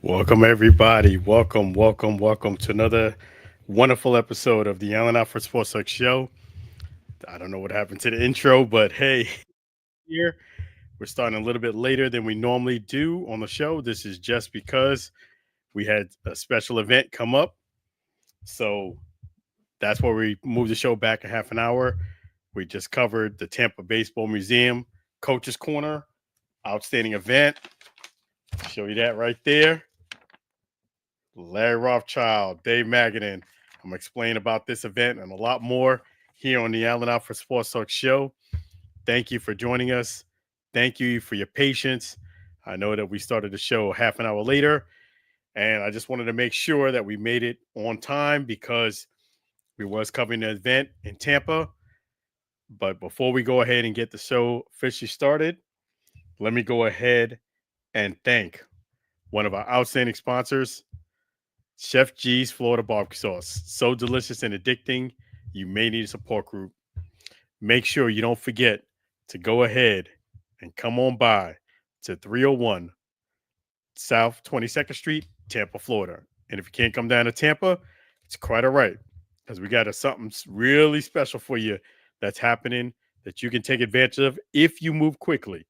Welcome, everybody. Welcome to another wonderful episode of the Allen Alford Sports Talk Show. I don't know what happened to the intro, but hey, here we're starting a little bit later than we normally do on the show. This is just because we had a special event come up. So that's why we moved the show back a half an hour. We just covered the Tampa Baseball Museum Coaches Corner, outstanding event. Show you that right there. Larry Rothschild, Dave Magadan. I'm going to explain about this event and a lot more here on the Allen Alford Sports Talk Show. Thank you for joining us. Thank you for your patience. I know that we started the show half an hour later, and I just wanted to make sure that we made it on time because we was covering the event in Tampa. But before we go ahead and get the show officially started, let me go ahead and thank one of our outstanding sponsors, Chef G's Florida Barbecue Sauce. So delicious and addicting, you may need a support group. Make sure you don't forget to go ahead and come on by to 301 South 22nd Street, Tampa, Florida. And if you can't come down to Tampa, it's quite all right because we got something really special for you that's happening that you can take advantage of if you move quickly.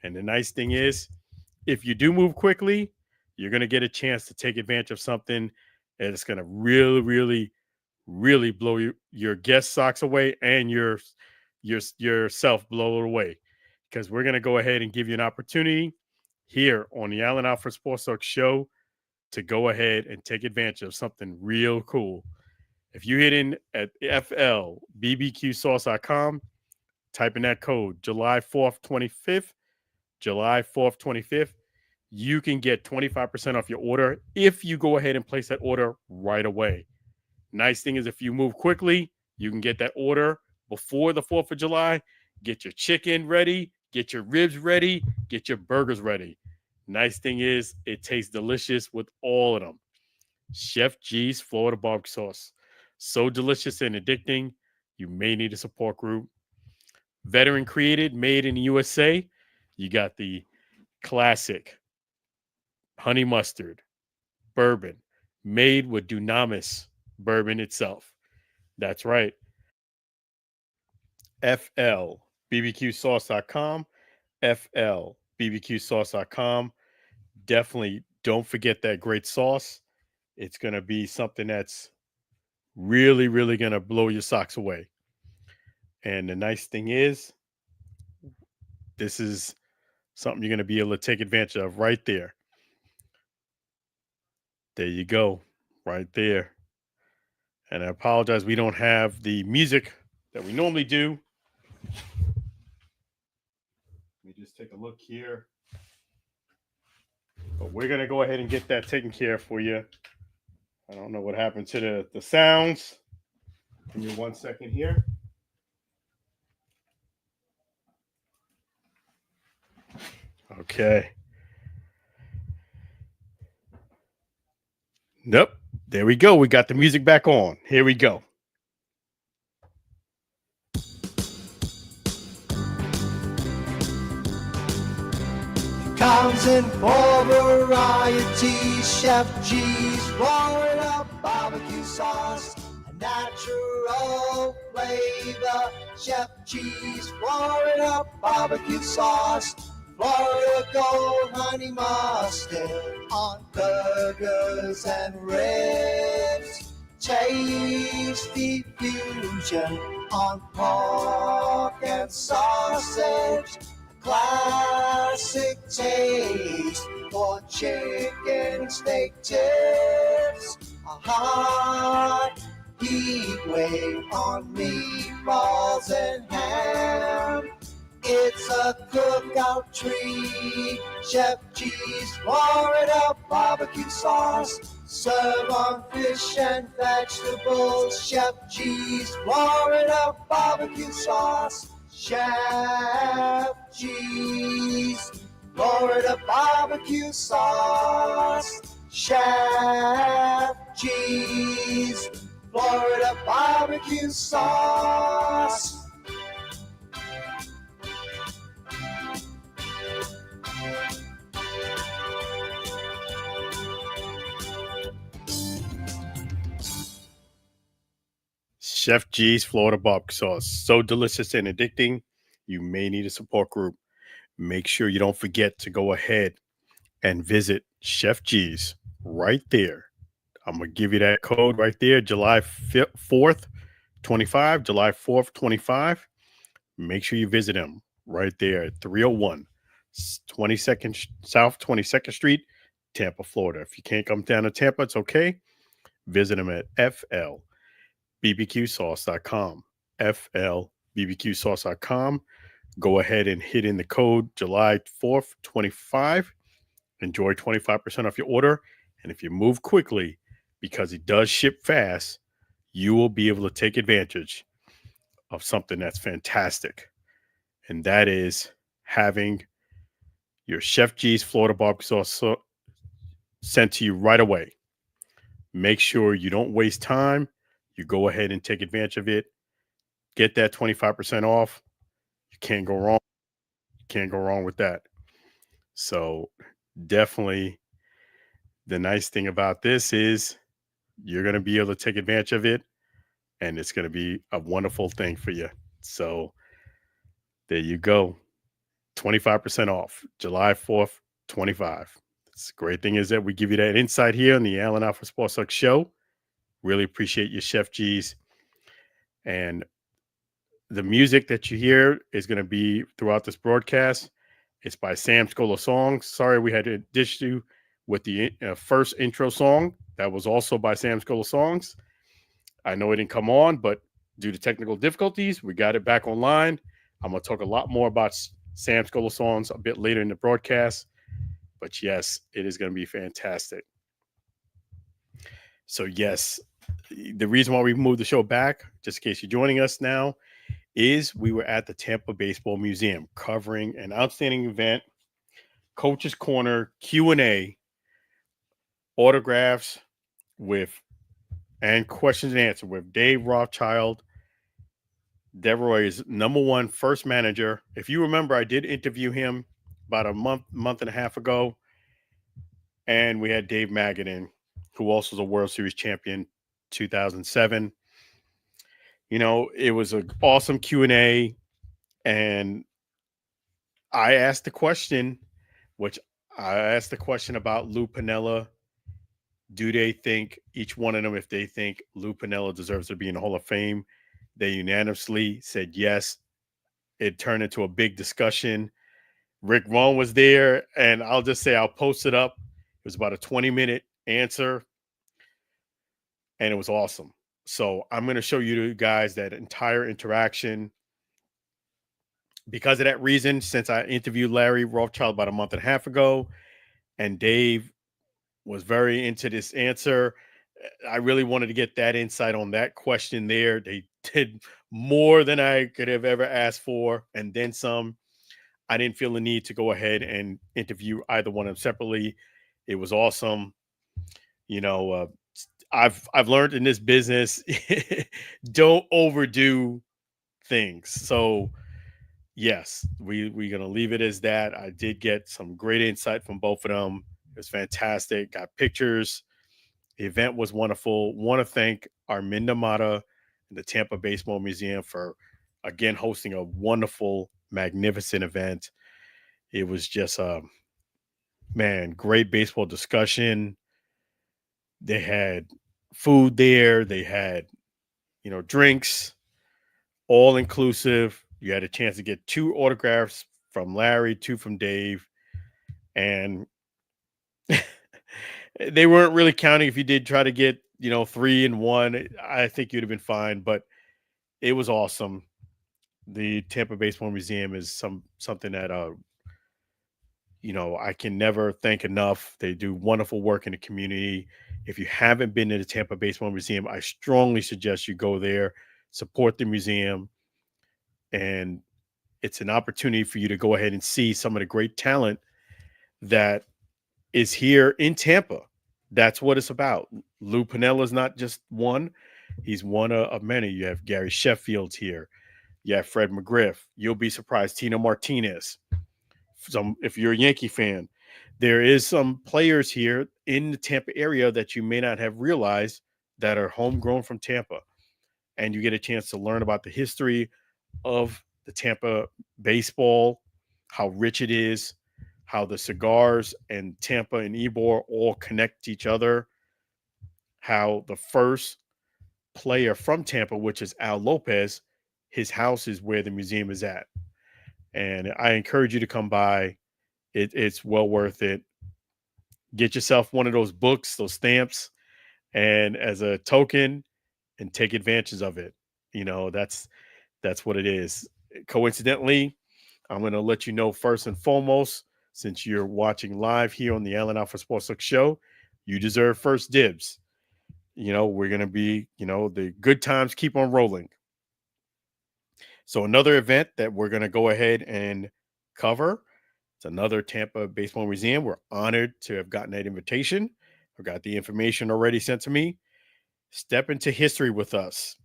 And the nice thing is, if you do move quickly, you're going to get a chance to take advantage of something that is going to really blow your guest socks away and yourself blow it away. Because we're going to go ahead and give you an opportunity here on the Allen Alford Sports Talk Show to go ahead and take advantage of something real cool. If you hit in at flbbqsauce.com, type in that code July 4th, 25th, July 4th, 25th, you can get 25% off your order if you go ahead and place that order right away. Nice thing is, if you move quickly, you can get that order before the 4th of July. Get your chicken ready, get your ribs ready, get your burgers ready. Nice thing is, it tastes delicious with all of them. Chef G's Florida Barbecue Sauce. So delicious and addicting, you may need a support group. Veteran created, made in the USA. You got the classic honey mustard bourbon made with Dunamis bourbon itself. That's right. flbbqsauce.com. flbbqsauce.com. Definitely don't forget that great sauce. It's going to be something that's really going to blow your socks away. And the nice thing is, this is something you're going to be able to take advantage of right there. There you go, right there. And I apologize, we don't have the music that we normally do. Let me just take a look here. But we're going to go ahead and get that taken care of for you. I don't know what happened to the sounds. Give me 1 second here. Okay. Nope. There we go. We got the music back on. Here we go. Comes in four varieties: Chef G's Florida barbecue sauce, a natural flavor. Chef G's Florida barbecue sauce, Florida Gold honey mustard on burgers and ribs. Tasty fusion on pork and sausage. Classic taste for chicken steak tips. A hot heat wave on meatballs and ham. It's a cookout treat. Chef G's Florida barbecue sauce. Serve on fish and vegetables. Chef G's Florida barbecue sauce. Chef G's Florida barbecue sauce. Chef G's Florida barbecue sauce. Chef G's Florida barbecue sauce. So delicious and addicting. You may need a support group. Make sure you don't forget to go ahead and visit Chef G's right there. I'm going to give you that code right there, July 4th, 25, July 4th, 25. Make sure you visit them right there at 301 22nd South 22nd Street, Tampa, Florida. If you can't come down to Tampa, it's okay. Visit them at flbbqsauce.com. flbbqsauce.com. Go ahead and hit in the code July 4th, 25. Enjoy 25% off your order. And if you move quickly, because it does ship fast, you will be able to take advantage of something that's fantastic. And that is having your Chef G's Florida barbecue sauce sent to you right away. Make sure you don't waste time. You go ahead and take advantage of it. Get that 25% off. You can't go wrong. You can't go wrong with that. So definitely the nice thing about this is you're going to be able to take advantage of it, and it's going to be a wonderful thing for you. So there you go. 25% off, July 4th, 25. The great thing is that we give you that insight here on the Allen Alford Sports Talk Show. Really appreciate your Chef G's. And the music that you hear is going to be throughout this broadcast. It's by Sam Scholar Songs. Sorry, we had to dish you with the first intro song. That was also by Sam Scholar Songs. I know it didn't come on, but due to technical difficulties, we got it back online. I'm going to talk a lot more about Sam Scholar Songs a bit later in the broadcast. But yes, it is going to be fantastic. So yes, the reason why we moved the show back, just in case you're joining us now, is we were at the Tampa Baseball Museum covering an outstanding event, Coach's Corner, Q&A, autographs and questions and answers with Dave Rothschild, Deveroy's #1 first manager. If you remember, I did interview him about a month and a half ago. And we had Dave Magadan, who also was a World Series champion 2007. It was an awesome Q&A. And I asked the question about Lou Piniella. Do they think, each one of them, if they think Lou Piniella deserves to be in the Hall of Fame? They unanimously said yes. It turned into a big discussion. Rick Vaughn was there, and I'll just say I'll post it up. It was about a 20-minute answer, and it was awesome. So I'm going to show you guys that entire interaction. Because of that reason, since I interviewed Larry Rothschild about a month and a half ago, and Dave was very into this answer, I really wanted to get that insight on that question there. They did more than I could have ever asked for, and then some. I didn't feel the need to go ahead and interview either one of them separately. It was awesome. I've learned in this business, don't overdo things. So yes, we're going to leave it as that. I did get some great insight from both of them. It was fantastic. Got pictures. The event was wonderful. Want to thank Arminda Mata and the Tampa Baseball Museum for, again, hosting a wonderful, magnificent event. It was just great baseball discussion. They had food there. They had, drinks, all inclusive. You had a chance to get 2 autographs from Larry, 2 from Dave. And they weren't really counting if you did try to get, 3 in 1. I think you'd have been fine, but it was awesome. The Tampa Baseball Museum is something that I can never thank enough. They do wonderful work in the community. If you haven't been to the Tampa Baseball Museum, I strongly suggest you go there, support the museum. And it's an opportunity for you to go ahead and see some of the great talent that is here in Tampa. That's what it's about. Lou Piniella is not just one. He's one of many. You have Gary Sheffield's here. You have Fred McGriff. You'll be surprised. Tino Martinez. If you're a Yankee fan, there is some players here in the Tampa area that you may not have realized that are homegrown from Tampa. and you get a chance to learn about the history of the Tampa baseball, how rich it is, how the cigars and Tampa and Ybor all connect to each other, how the first player from Tampa, which is Al Lopez, his house is where the museum is at. And I encourage you to come by. It's well worth it. Get yourself one of those books, those stamps, and as a token, and take advantage of it. That's what it is. Coincidentally, I'm going to let you know first and foremost, since you're watching live here on the Allen Alford Sports Talk Show, you deserve first dibs. We're going to be, the good times keep on rolling. So another event that we're going to go ahead and cover, it's another Tampa Baseball Museum. We're honored to have gotten that invitation. I got the information already sent to me. Step into history with us.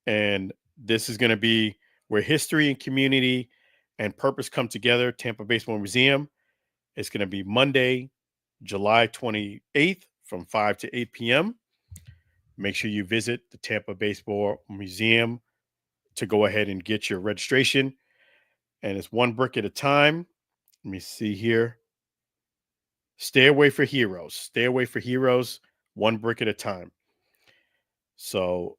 And this is going to be where history and community and purpose come together. Tampa Baseball Museum. It's going to be Monday, July 28th from 5 to 8 p.m. Make sure you visit the Tampa Baseball Museum to go ahead and get your registration. And it's one brick at a time. Let me see here. Stay away for heroes. Stay away for heroes, one brick at a time. So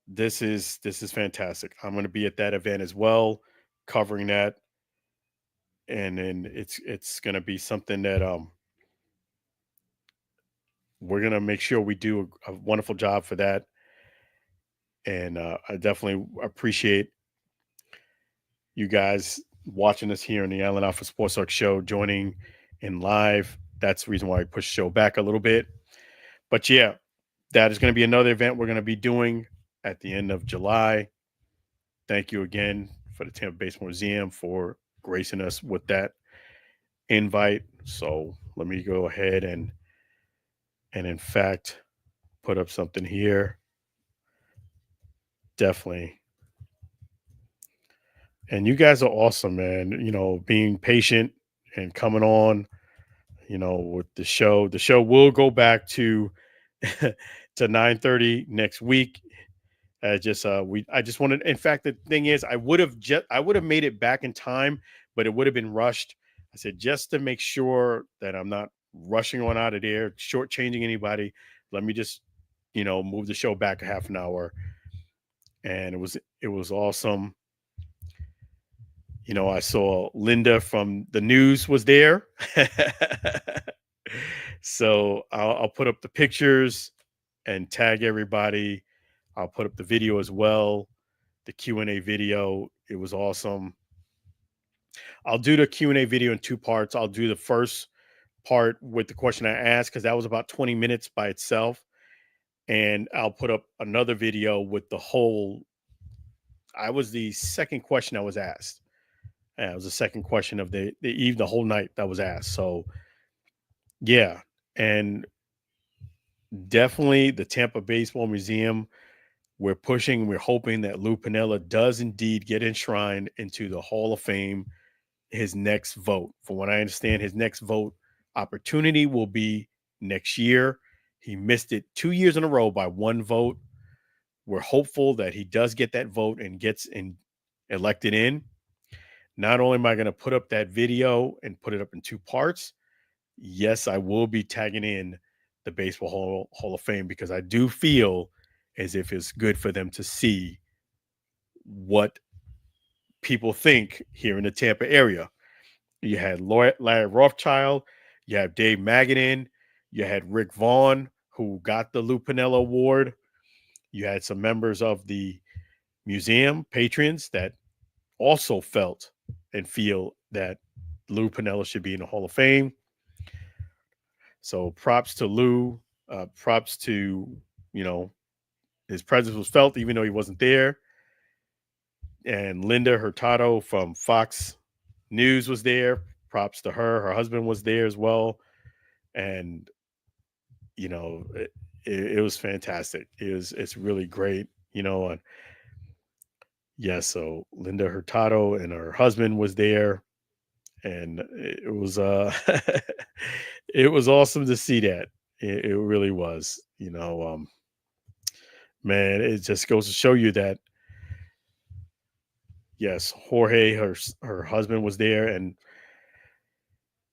this is fantastic. I'm going to be at that event as well, covering that, and then it's going to be something that we're going to make sure we do a wonderful job for that. And I definitely appreciate you guys watching us here in the Allen Alford Sports Talk Show, joining in live. That's the reason why I pushed the show back a little bit. But yeah, that is going to be another event we're going to be doing at the end of July. Thank you again for the Tampa Baseball Museum for gracing us with that invite. So let me go ahead and in fact put up something here. Definitely. And you guys are awesome, man. Being patient and coming on, with the show. The show will go back to to 9:30 next week. I just wanted, in fact, the thing is I would have made it back in time, but it would have been rushed. I said, just to make sure that I'm not rushing on out of there, shortchanging anybody, let me just, move the show back a half an hour. And it was awesome. I saw Linda from the news was there. So I'll put up the pictures and tag everybody. I'll put up the video as well, the Q&A video. It was awesome. I'll do the Q&A video in two parts. I'll do the first part with the question I asked, because that was about 20 minutes by itself. And I'll put up another video with I was the second question I was asked. Yeah, it was the second question of the whole night that was asked. So yeah. And definitely the Tampa Baseball Museum, we're hoping that Lou Piniella does indeed get enshrined into the Hall of Fame. His next vote, from what I understand, his next vote opportunity will be next year. He missed it 2 years in a row by one vote. We're hopeful that he does get that vote and gets elected in. Not only am I going to put up that video and put it up in two parts, yes, I will be tagging in the Baseball Hall of Fame, because I do feel as if it's good for them to see what people think here in the Tampa area. You had Larry Rothschild, you have Dave Magadan, you had Rick Vaughn, who got the Lou Piniella Award. You had some members of the museum, patrons, that also felt and feel that Lou Piniella should be in the Hall of Fame. So props to Lou. Props to, his presence was felt even though he wasn't there. And Linda Hurtado from Fox News was there. Props to her. Her husband was there as well. And, it was fantastic. It's really great, and yeah, so Linda Hurtado and her husband was there. And it was it was awesome to see that. It really was, Man, it just goes to show you that yes, Jorge, her husband was there, and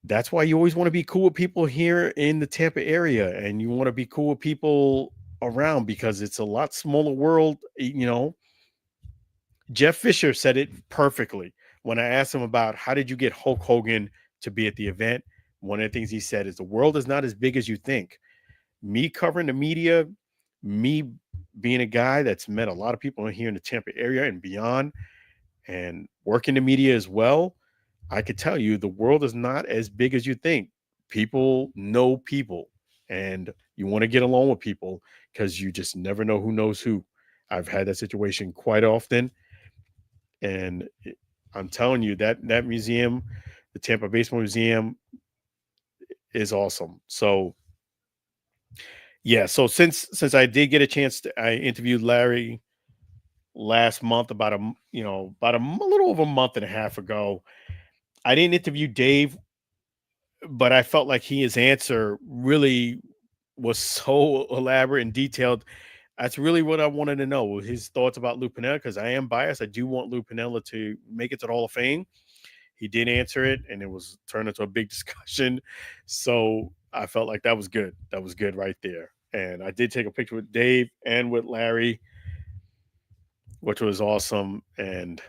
that's why you always want to be cool with people here in the Tampa area, and you want to be cool with people around because it's a lot smaller world. Jeff Fisher said it perfectly when I asked him about how did you get Hulk Hogan to be at the event. One of the things he said is the world is not as big as you think. Me covering the media, me being a guy that's met a lot of people here in the Tampa area and beyond, and working the media as well, I could tell you the world is not as big as you think. People know people, and you want to get along with people because you just never know who knows who. I've had that situation quite often, and I'm telling you that museum, the Tampa Baseball Museum, is awesome. So yeah, so since I did get a chance to, I interviewed Larry last month about a little over a month and a half ago. I didn't interview Dave, but I felt like his answer really was so elaborate and detailed. That's really what I wanted to know, his thoughts about Lou Piniella, because I am biased. I do want Lou Piniella to make it to the Hall of Fame. He did answer it, and it was turned into a big discussion. So I felt like that was good. That was good right there. And I did take a picture with Dave and with Larry, which was awesome. And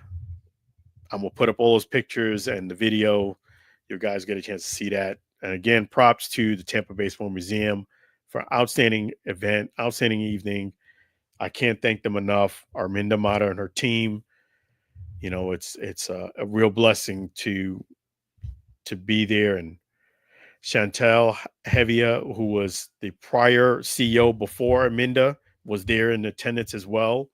I'm gonna put up all those pictures and the video. You guys get a chance to see that. And again, props to the Tampa Baseball Museum for outstanding event, outstanding evening. I can't thank them enough. Arminda Mata and her team. It's a real blessing to be there. And Chantel Hevia, who was the prior CEO before Arminda, was there in attendance as well.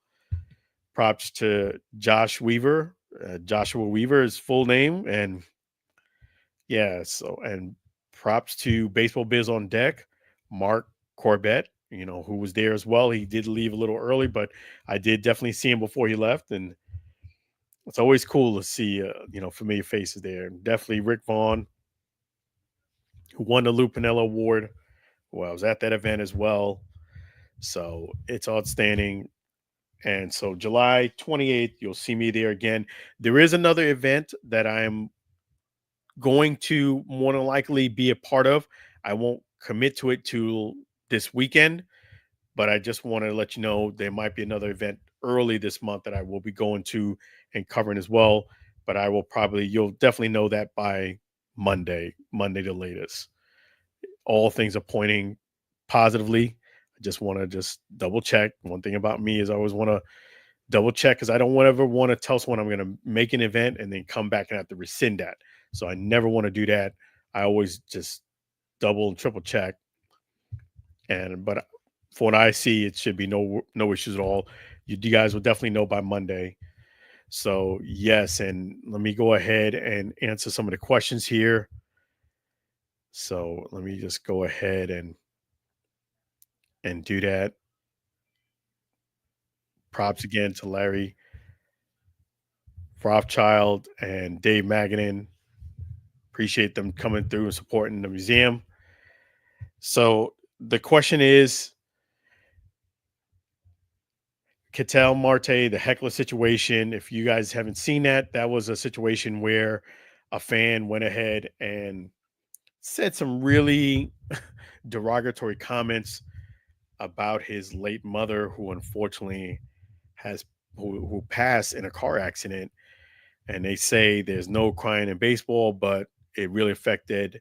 Props to Josh Weaver, Joshua Weaver, his full name, and yeah. So and props to Baseball Biz on Deck, Mark Corbett, who was there as well. He did leave a little early, but I did definitely see him before he left, and it's always cool to see familiar faces there. And definitely Rick Vaughn, who won the Lou Piniella Award. Well, I was at that event as well, so it's outstanding. And so July 28th, you'll see me there again. There is another event that I'm going to more than likely be a part of. I won't commit to it till this weekend, but I just want to let you know there might be another event early this month that I will be going to and covering as well. But you'll definitely know that by Monday the latest. All things are pointing positively. I just want to just double check. One thing about me is I always want to double check because I don't ever want to tell someone I'm going to make an event and then come back and have to rescind that. So I never want to do that. I always just double and triple check. But for what I see, it should be no issues at all. You guys will definitely know by Monday. So yes, and let me go ahead and answer some of the questions here. So let me just go ahead and do that. Props again to Larry Rothschild and Dave Magadan. Appreciate them coming through and supporting the museum. So the question is, Ketel Marte, the heckler situation. If you guys haven't seen that, that was a situation where a fan went ahead and said some really derogatory comments about his late mother, who unfortunately has who passed in a car accident. And they say there's no crying in baseball, but it really affected,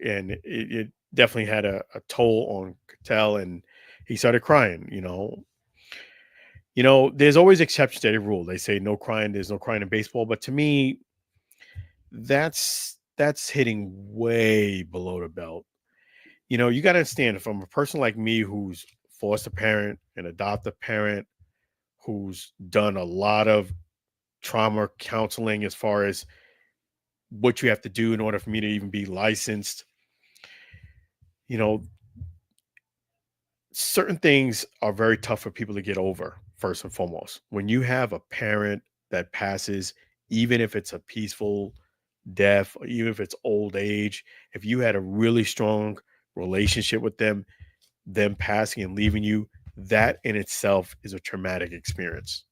and it definitely had a toll on Cattell, and he started crying. There's always exceptions to every rule. They say no crying, there's no crying in baseball, but to me, that's hitting way below the belt. You got to understand, from a person like me who's foster parent and adoptive parent, who's done a lot of trauma counseling as far as what you have to do in order for me to even be licensed. You know, certain things are very tough for people to get over, first and foremost. When you have a parent that passes, even if it's a peaceful death, or even if it's old age, if you had a really strong relationship with them passing and leaving you, That in itself is a traumatic experience.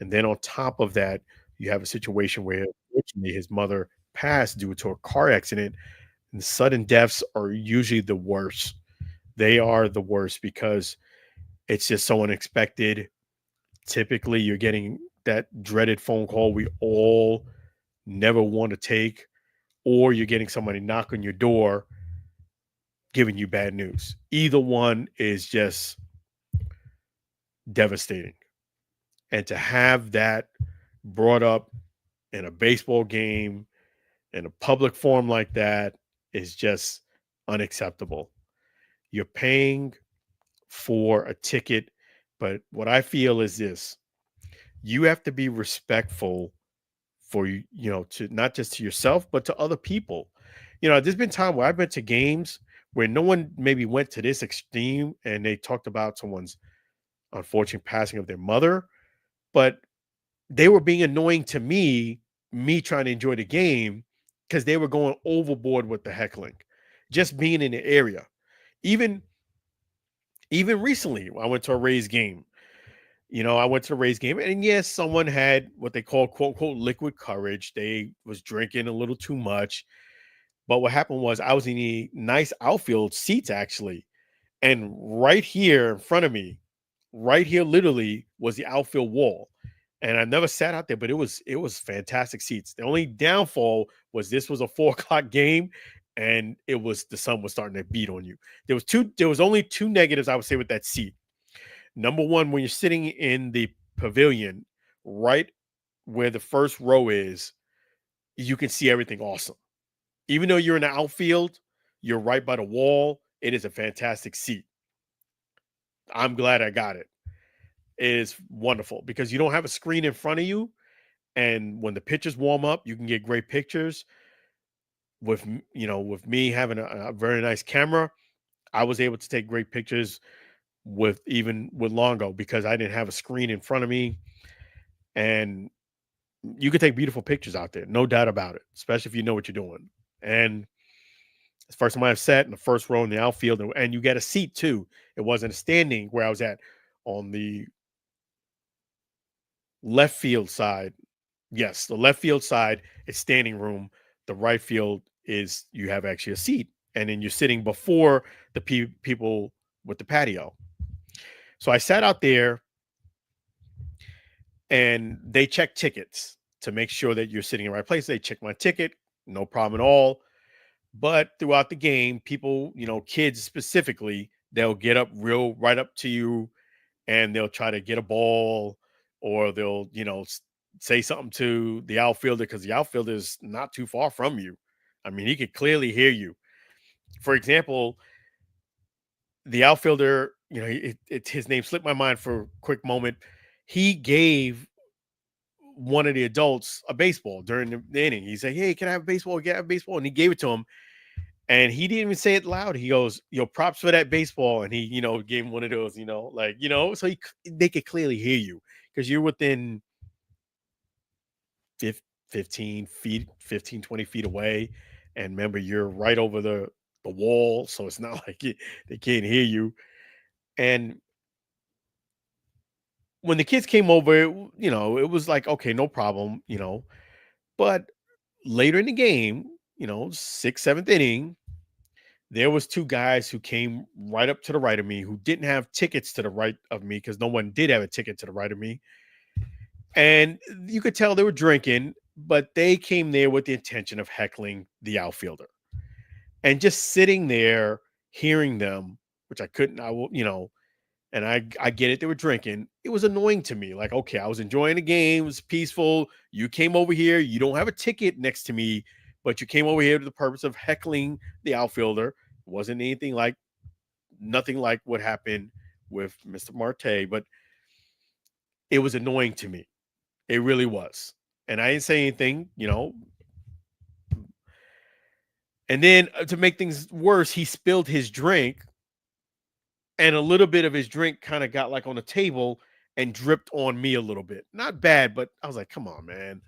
And then on top of that, you have a situation where unfortunately his mother passed due to a car accident. And sudden deaths are usually the worst. They are the worst because it's just so unexpected. Typically, you're getting that dreaded phone call we all never want to take, or you're getting somebody knock on your door giving you bad news. Either one is just devastating. And to have that brought up in a baseball game, in a public forum like that, is just unacceptable. You're paying for a ticket, but what I feel is this: you have to be respectful for to not just to yourself, but to other people. There's been time where I've been to games where no one maybe went to this extreme and they talked about someone's unfortunate passing of their mother, but they were being annoying to me trying to enjoy the game because they were going overboard with the heckling, just being in the area. Even even recently, I went to a Rays game. I went to the Rays game, and yes, someone had what they call "quote unquote" liquid courage. They was drinking a little too much. But what happened was I was in the nice outfield seats actually, and right here in front of me, right here literally was the outfield wall. And I never sat out there, but it was fantastic seats. The only downfall was this was a 4 o'clock game, and the sun was starting to beat on you. There was only two negatives I would say with that seat. Number one, when you're sitting in the pavilion, right where the first row is, you can see everything awesome. Even though you're in the outfield, you're right by the wall. It is a fantastic seat. I'm glad I got it. It is wonderful because you don't have a screen in front of you. And when the pitchers warm up, you can get great pictures. With me having a very nice camera, I was able to take great pictures with Longo because I didn't have a screen in front of me. And you could take beautiful pictures out there, no doubt about it, especially if you know what you're doing. And it's the first time I've sat in the first row in the outfield, and you get a seat too. It wasn't a standing where I was at on the left field side. Yes, the left field side is standing room. The right field is you have actually a seat, and then you're sitting before the people with the patio. So I sat out there, and they check tickets to make sure that you're sitting in the right place. They check my ticket, no problem at all. But throughout the game, people, kids specifically, they'll get up real right up to you and they'll try to get a ball or they'll, say something to the outfielder because the outfielder is not too far from you. I mean, he could clearly hear you. For example, the outfielder, his name slipped my mind for a quick moment. He gave one of the adults a baseball during the inning. He said, "Hey, can I have a baseball? Can I have a baseball?" And he gave it to him. And he didn't even say it loud. He goes, props for that baseball." And he, gave him one of those, so they could clearly hear you because you're within 15 feet, 15, 20 feet away. And remember, you're right over the wall. So it's not like they can't hear you. And when the kids came over, it was like, okay, no problem, but later in the game, sixth, seventh inning, there was two guys who came right up to the right of me who didn't have tickets to the right of me because no one did have a ticket to the right of me. And you could tell they were drinking, but they came there with the intention of heckling the outfielder. And just sitting there hearing them, which I couldn't, I will, and I get it, they were drinking. It was annoying to me. Like, okay, I was enjoying the game, it was peaceful. You came over here, you don't have a ticket next to me, but you came over here to the purpose of heckling the outfielder. It wasn't nothing like what happened with Mr. Marte, but it was annoying to me. It really was. And I didn't say anything, And then to make things worse, he spilled his drink and a little bit of his drink kind of got like on the table and dripped on me a little bit. Not bad, but I was like, "Come on, man!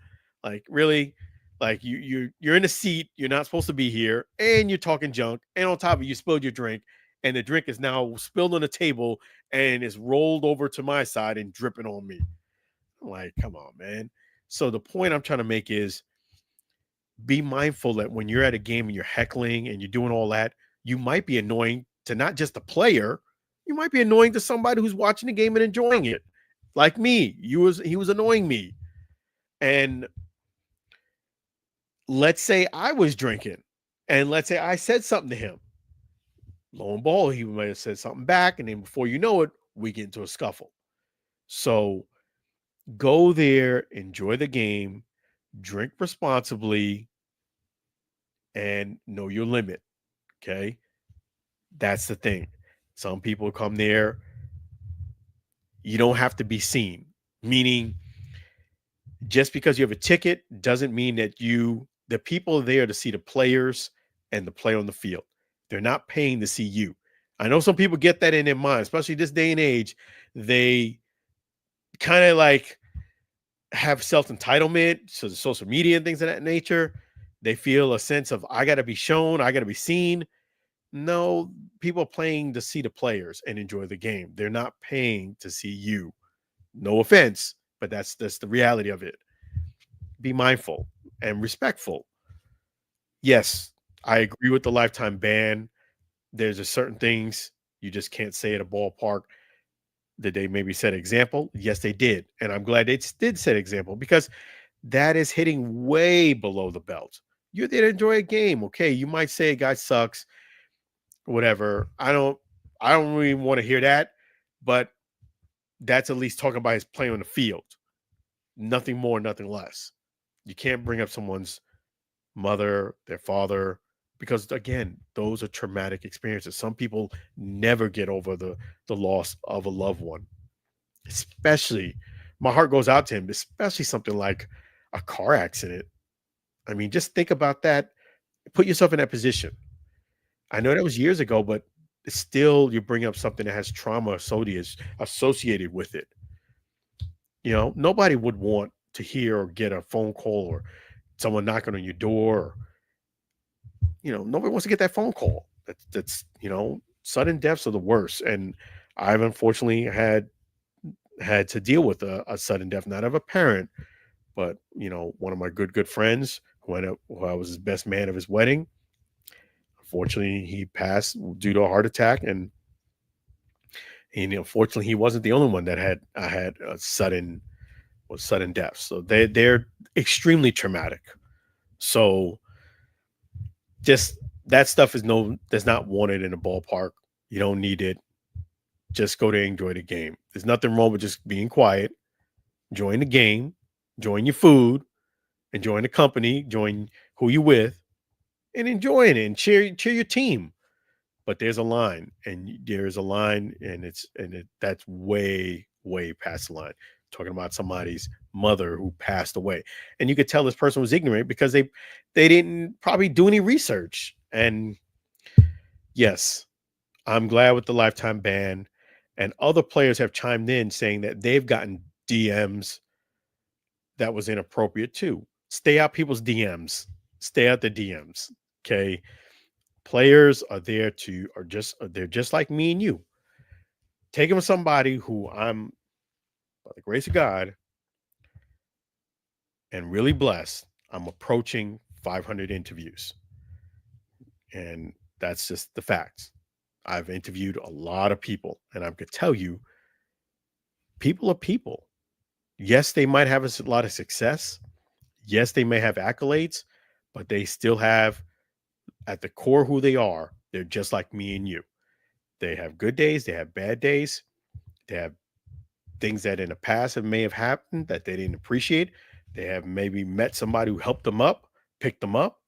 Like, really? Like, you're in a seat. You're not supposed to be here, and you're talking junk. And on top of it, you spilled your drink, and the drink is now spilled on the table and is rolled over to my side and dripping on me. I'm like, come on, man. So the point I'm trying to make is be mindful that when you're at a game and you're heckling and you're doing all that, you might be annoying to not just the player, you might be annoying to somebody who's watching the game and enjoying it. Like me, he was annoying me. And let's say I was drinking and let's say I said something to him. Lo and behold, he might have said something back, and then before you know it, we get into a scuffle. So go there, enjoy the game, drink responsibly, and know your limit. Okay. That's the thing. Some people come there, you don't have to be seen, meaning just because you have a ticket doesn't mean that the people are there to see the players and the play on the field. They're not paying to see you. I know some people get that in their mind, especially this day and age. They kind of like have self entitlement, so the social media and things of that nature. They feel a sense of, I got to be shown, I got to be seen. No, people are playing to see the players and enjoy the game. They're not paying to see you. No offense, but that's the reality of it. Be mindful and respectful. Yes, I agree with the lifetime ban. There's a certain things you just can't say at a ballpark. Did they maybe set an example? Yes, they did. And I'm glad they did set an example because that is hitting way below the belt. You're there to enjoy a game. Okay. You might say a guy sucks, whatever. I don't really want to hear that, but that's at least talking about his play on the field. Nothing more, nothing less. You can't bring up someone's mother, their father, because again, those are traumatic experiences. Some people never get over the loss of a loved one. Especially, my heart goes out to him, especially something like a car accident. I mean, just think about that. Put yourself in that position. I know that was years ago, but still, you bring up something that has trauma associated with it. Nobody would want to hear or get a phone call or someone knocking on your door. Nobody wants to get that phone call. That's sudden deaths are the worst. And I've unfortunately had to deal with a sudden death, not of a parent, but one of my good friends who I was his best man of his wedding. Unfortunately, he passed due to a heart attack, and unfortunately, he wasn't the only one that had a sudden death. So they're extremely traumatic. So just that stuff that's not wanted in a ballpark. You don't need it. Just go to enjoy the game. There's nothing wrong with just being quiet, enjoying the game, enjoying your food, enjoying the company, enjoying who you with, and enjoying it and cheer your team. But there's a line, and there's a line, and that's way past the line. Talking about somebody's mother who passed away, and you could tell this person was ignorant because they didn't probably do any research. And yes, I'm glad with the lifetime ban, and other players have chimed in saying that they've gotten DMs that was inappropriate too. Stay out people's DMs. Stay out the DMs. Okay. Players are there they're just like me and you. Take them with somebody who I'm, by the grace of God, and really blessed. I'm approaching 500 interviews. And that's just the facts. I've interviewed a lot of people, and I could tell you, people are people. Yes, they might have a lot of success. Yes, they may have accolades, but they still have at the core who they are. They're just like me and you. They have good days, they have bad days, they have things that in the past may have happened that they didn't appreciate. They have maybe met somebody who helped them up, picked them up,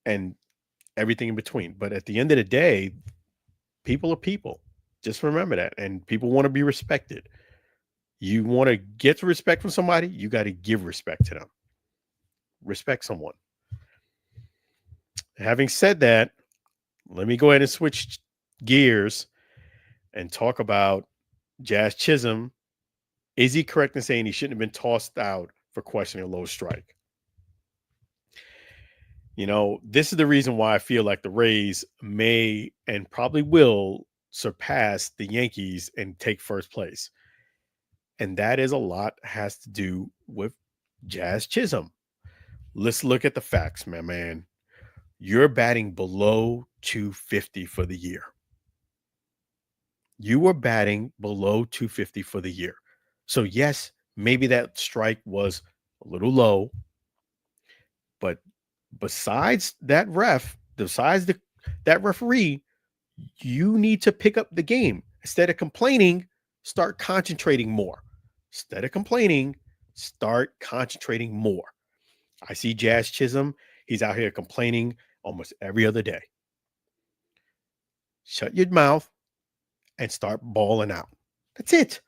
and everything in between. But at the end of the day, people are people. Just remember that. And people want to be respected. You want to get respect from somebody, you got to give respect to them. Respect someone. Having said that, let me go ahead and switch gears and talk about Jazz Chisolm. Is he correct in saying he shouldn't have been tossed out for questioning a low strike? This is the reason why I feel like the Rays may and probably will surpass the Yankees and take first place. And that is a lot has to do with Jazz Chisholm. Let's look at the facts, my man. You're batting below 250 for the year. You were batting below 250 for the year. So, yes, maybe that strike was a little low, but besides that referee, you need to pick up the game. Instead of complaining, start concentrating more. Instead of complaining, start concentrating more. I see Jazz Chisholm. He's out here complaining almost every other day. Shut your mouth and start balling out. That's it.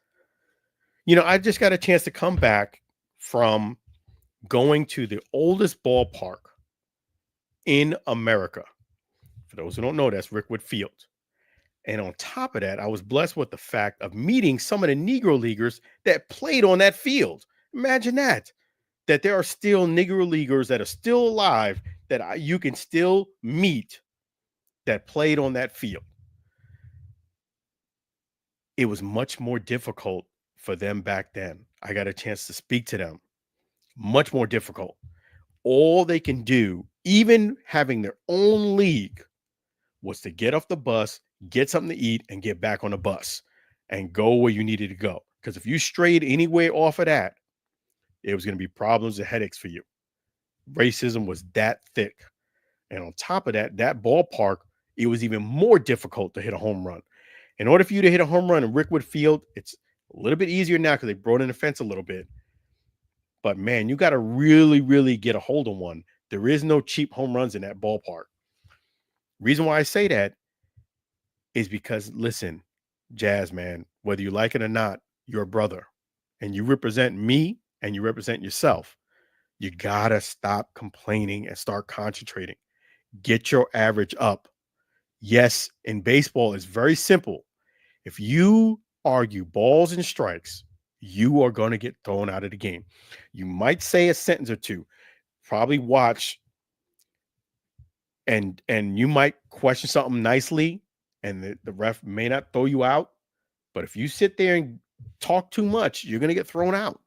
I just got a chance to come back from going to the oldest ballpark in America. For those who don't know, that's Rickwood Field. And on top of that, I was blessed with the fact of meeting some of the Negro Leaguers that played on that field. Imagine that there are still Negro Leaguers that are still alive that you can still meet that played on that field. It was much more difficult for them back then. I got a chance to speak to them. Much more difficult. All they can do, even having their own league, was to get off the bus, get something to eat, and get back on the bus and go where you needed to go. Because if you strayed anywhere off of that, it was going to be problems and headaches for you. Racism was that thick. And on top of that, that ballpark, it was even more difficult to hit a home run. In order for you to hit a home run in Rickwood Field, it's a little bit easier now because they brought in the fence a little bit. But man, you got to really, really get a hold of one. There is no cheap home runs in that ballpark. Reason why I say that is because, listen, Jazz, man, whether you like it or not, you're a brother and you represent me and you represent yourself. You got to stop complaining and start concentrating. Get your average up. Yes, in baseball, it's very simple. If you argue balls and strikes, you are going to get thrown out of the game. You might say a sentence or two, probably watch, and you might question something nicely, and the ref may not throw you out. But if you sit there and talk too much, you're going to get thrown out.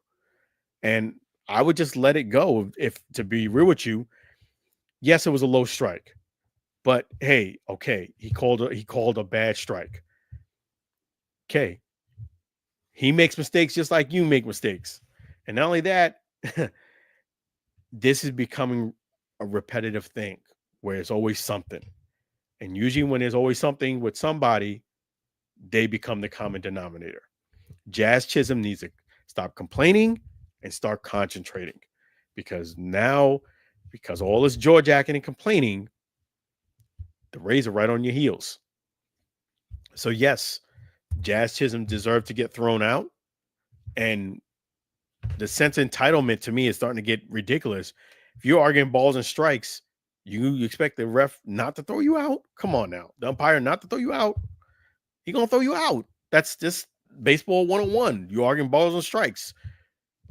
And I would just let it go. If to be real with you, yes, it was a low strike. But hey, okay, he called a bad strike. Okay. He makes mistakes just like you make mistakes. And not only that, this is becoming a repetitive thing where it's always something. And usually when there's always something with somebody, they become the common denominator. Jazz Chisholm needs to stop complaining and start concentrating. Because all this jaw jacking and complaining, the Rays are right on your heels. So yes, Jazz Chisholm deserved to get thrown out. And the sense of entitlement to me is starting to get ridiculous. If you're arguing balls and strikes, you expect the ref not to throw you out? Come on now. The umpire not to throw you out? He's going to throw you out. That's just baseball 101. You're arguing balls and strikes.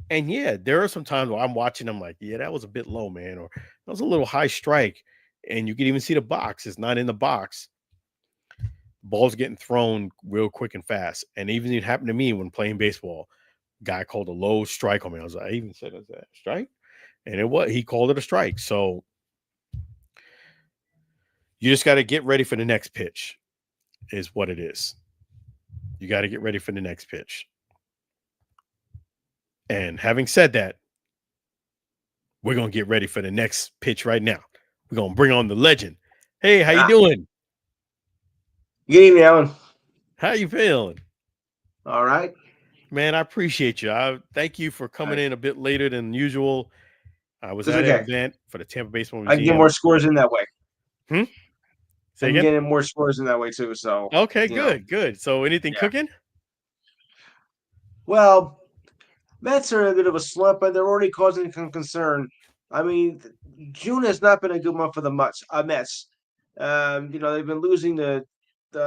And yeah, there are some times where I'm watching them like, yeah, that was a bit low, man. Or that was a little high strike. And you can even see the box. It's not in the box. Balls getting thrown real quick and fast. And even it happened to me when playing baseball. Guy called a low strike on me. I even said, is that a strike? And he called it a strike. So you just got to get ready for the next pitch, is what it is. You got to get ready for the next pitch. And having said that, we're going to get ready for the next pitch right now. We're going to bring on the legend. Hey, how you doing? Good evening, Alan. How you feeling? All right. Man, I appreciate you. I thank you for coming in a bit later than usual. I was at an event for the Tampa Baseball Museum. I can get more scores in that way. Say again? Getting more scores in that way too. So okay, good. So anything cooking? Well, Mets are in a bit of a slump, and they're already causing some concern. I mean, June has not been a good month for the Mets. They've been losing the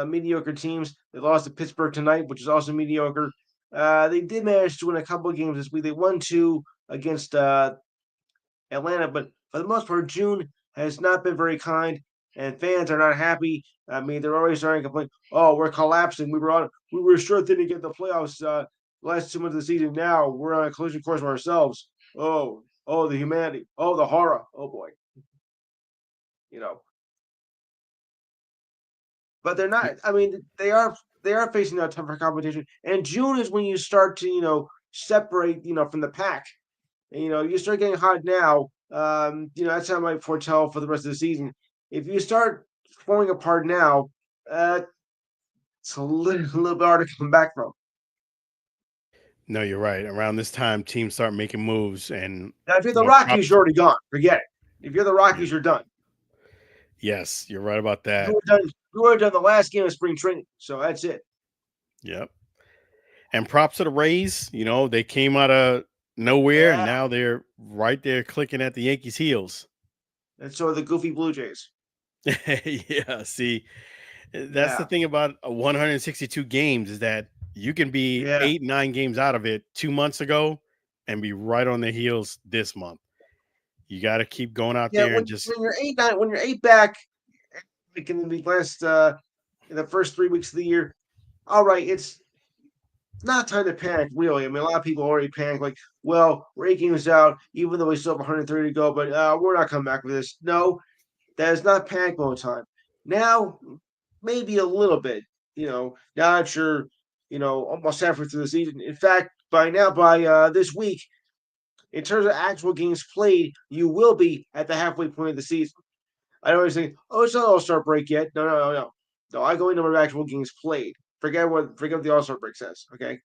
mediocre teams. They lost to Pittsburgh tonight, which is also mediocre. They did manage to win a couple of games this week. They won 2 against Atlanta, but for the most part, June has not been very kind, and fans are not happy. I mean, they're always starting to complain. Oh, we're collapsing. We were sure they didn't get the playoffs last 2 months of the season. Now we're on a collision course with ourselves. Oh, the humanity. Oh, the horror. Oh boy, you know. But they're not. I mean, they are facing a tougher competition. And June is when you start to separate from the pack. And, you start getting hot now. That's how I might foretell for the rest of the season. If you start falling apart now, uh, it's a little bit hard to come back from. No, you're right. Around this time, teams start making moves, and Now, if you're the Rockies, props. you're already gone. Forget it. If you're the Yeah, Rockies, you're done. yes, you're right about You that. were done. You were done the last game of spring training, so that's it. Yep. And props to the Rays. They came out of nowhere, and Yeah, now they're right there clicking at the Yankees' heels. and so are the goofy Blue Jays. Yeah. See, that's the Yeah, thing about 162 games is that you can be yeah, 8, 9 games out of it 2 months ago and be right on the heels this month. You got to keep going out yeah. there and When just, when you're 8-9, when you're eight back, like in the last in the first 3 weeks of the year, all right, it's not time to panic, really. I mean, a lot of people already panic, like, well, we're 8 games out, even though we still have 130 to go, but we're not coming back with this. No, that is not panic mode time. Now, maybe a little bit, now that you're, almost halfway through the season. In fact, by this week, in terms of actual games played, you will be at the halfway point of the season. I always think, oh, it's not All Star break yet. No, no, no, no. No, I go into my actual games played. Forget what the All Star break says. Okay.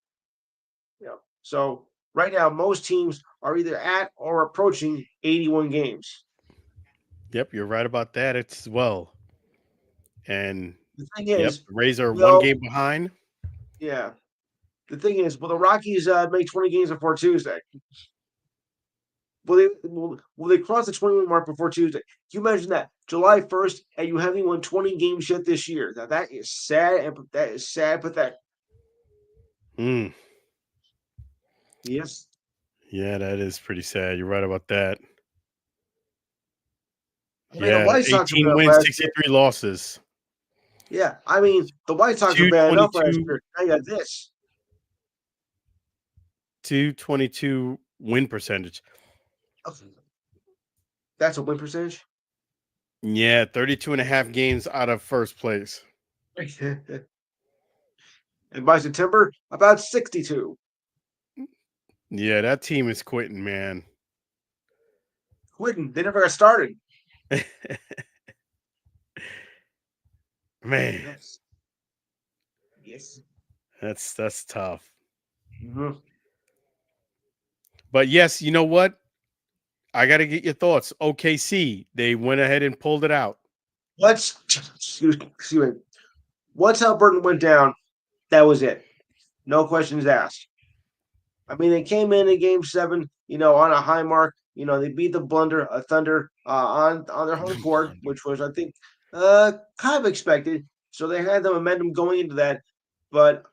So right now, most teams are either at or approaching 81 games. yep, you're right about that as well. And The thing yep, is, the Rays are one will game behind. yeah. The thing is, will the Rockies make 20 games before Tuesday? Will they cross the 21 mark before Tuesday? Can you imagine that? July 1st, and you haven't won 20 games yet this year. Now that is sad, and that is sad, pathetic. Mm, Yes. yeah, that is pretty sad. You're right about that. I mean, the Yeah, White Sox were 18 bad wins, last year. 63 losses, Yeah, I mean, the White Sox were bad enough last 222, year. Now you got this. 222 win percentage. That's a win percentage. Yeah, 32 and a half games out of first place. And by September, about 62. Yeah, that team is quitting, man. Quitting. They never got started. Man, Yes. Yes. that's tough. Mhm. But yes, you know what? I got to get your thoughts. OKC, they went ahead and pulled it out. Excuse me. Once Alberton went down, that was it. No questions asked. I mean, they came in game seven, on a high mark. They beat the Thunder on their home court, which was, I think, kind of expected. So they had the momentum going into that. But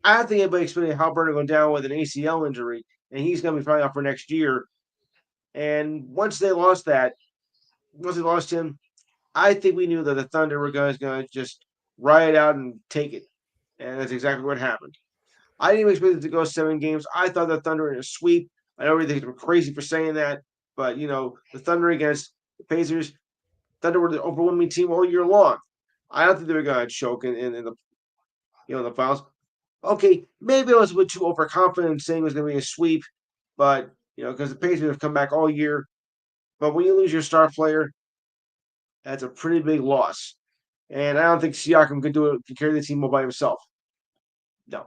I don't think anybody expected Halberton going down with an ACL injury, and he's going to be probably out for next year. And once they lost him, I think we knew that the Thunder were going to just riot out and take it. And that's exactly what happened. I didn't even expect it to go 7 games. I thought the Thunder in a sweep. I know everything's crazy for saying that, but the Thunder against the Pacers, Thunder were the overwhelming team all year long. I don't think they were going to choke in the in the finals. Okay, maybe I was a bit too overconfident in saying it was going to be a sweep, but because the Pacers have come back all year. But when you lose your star player, that's a pretty big loss. And I don't think Siakam could do it, could carry the team all by himself. No.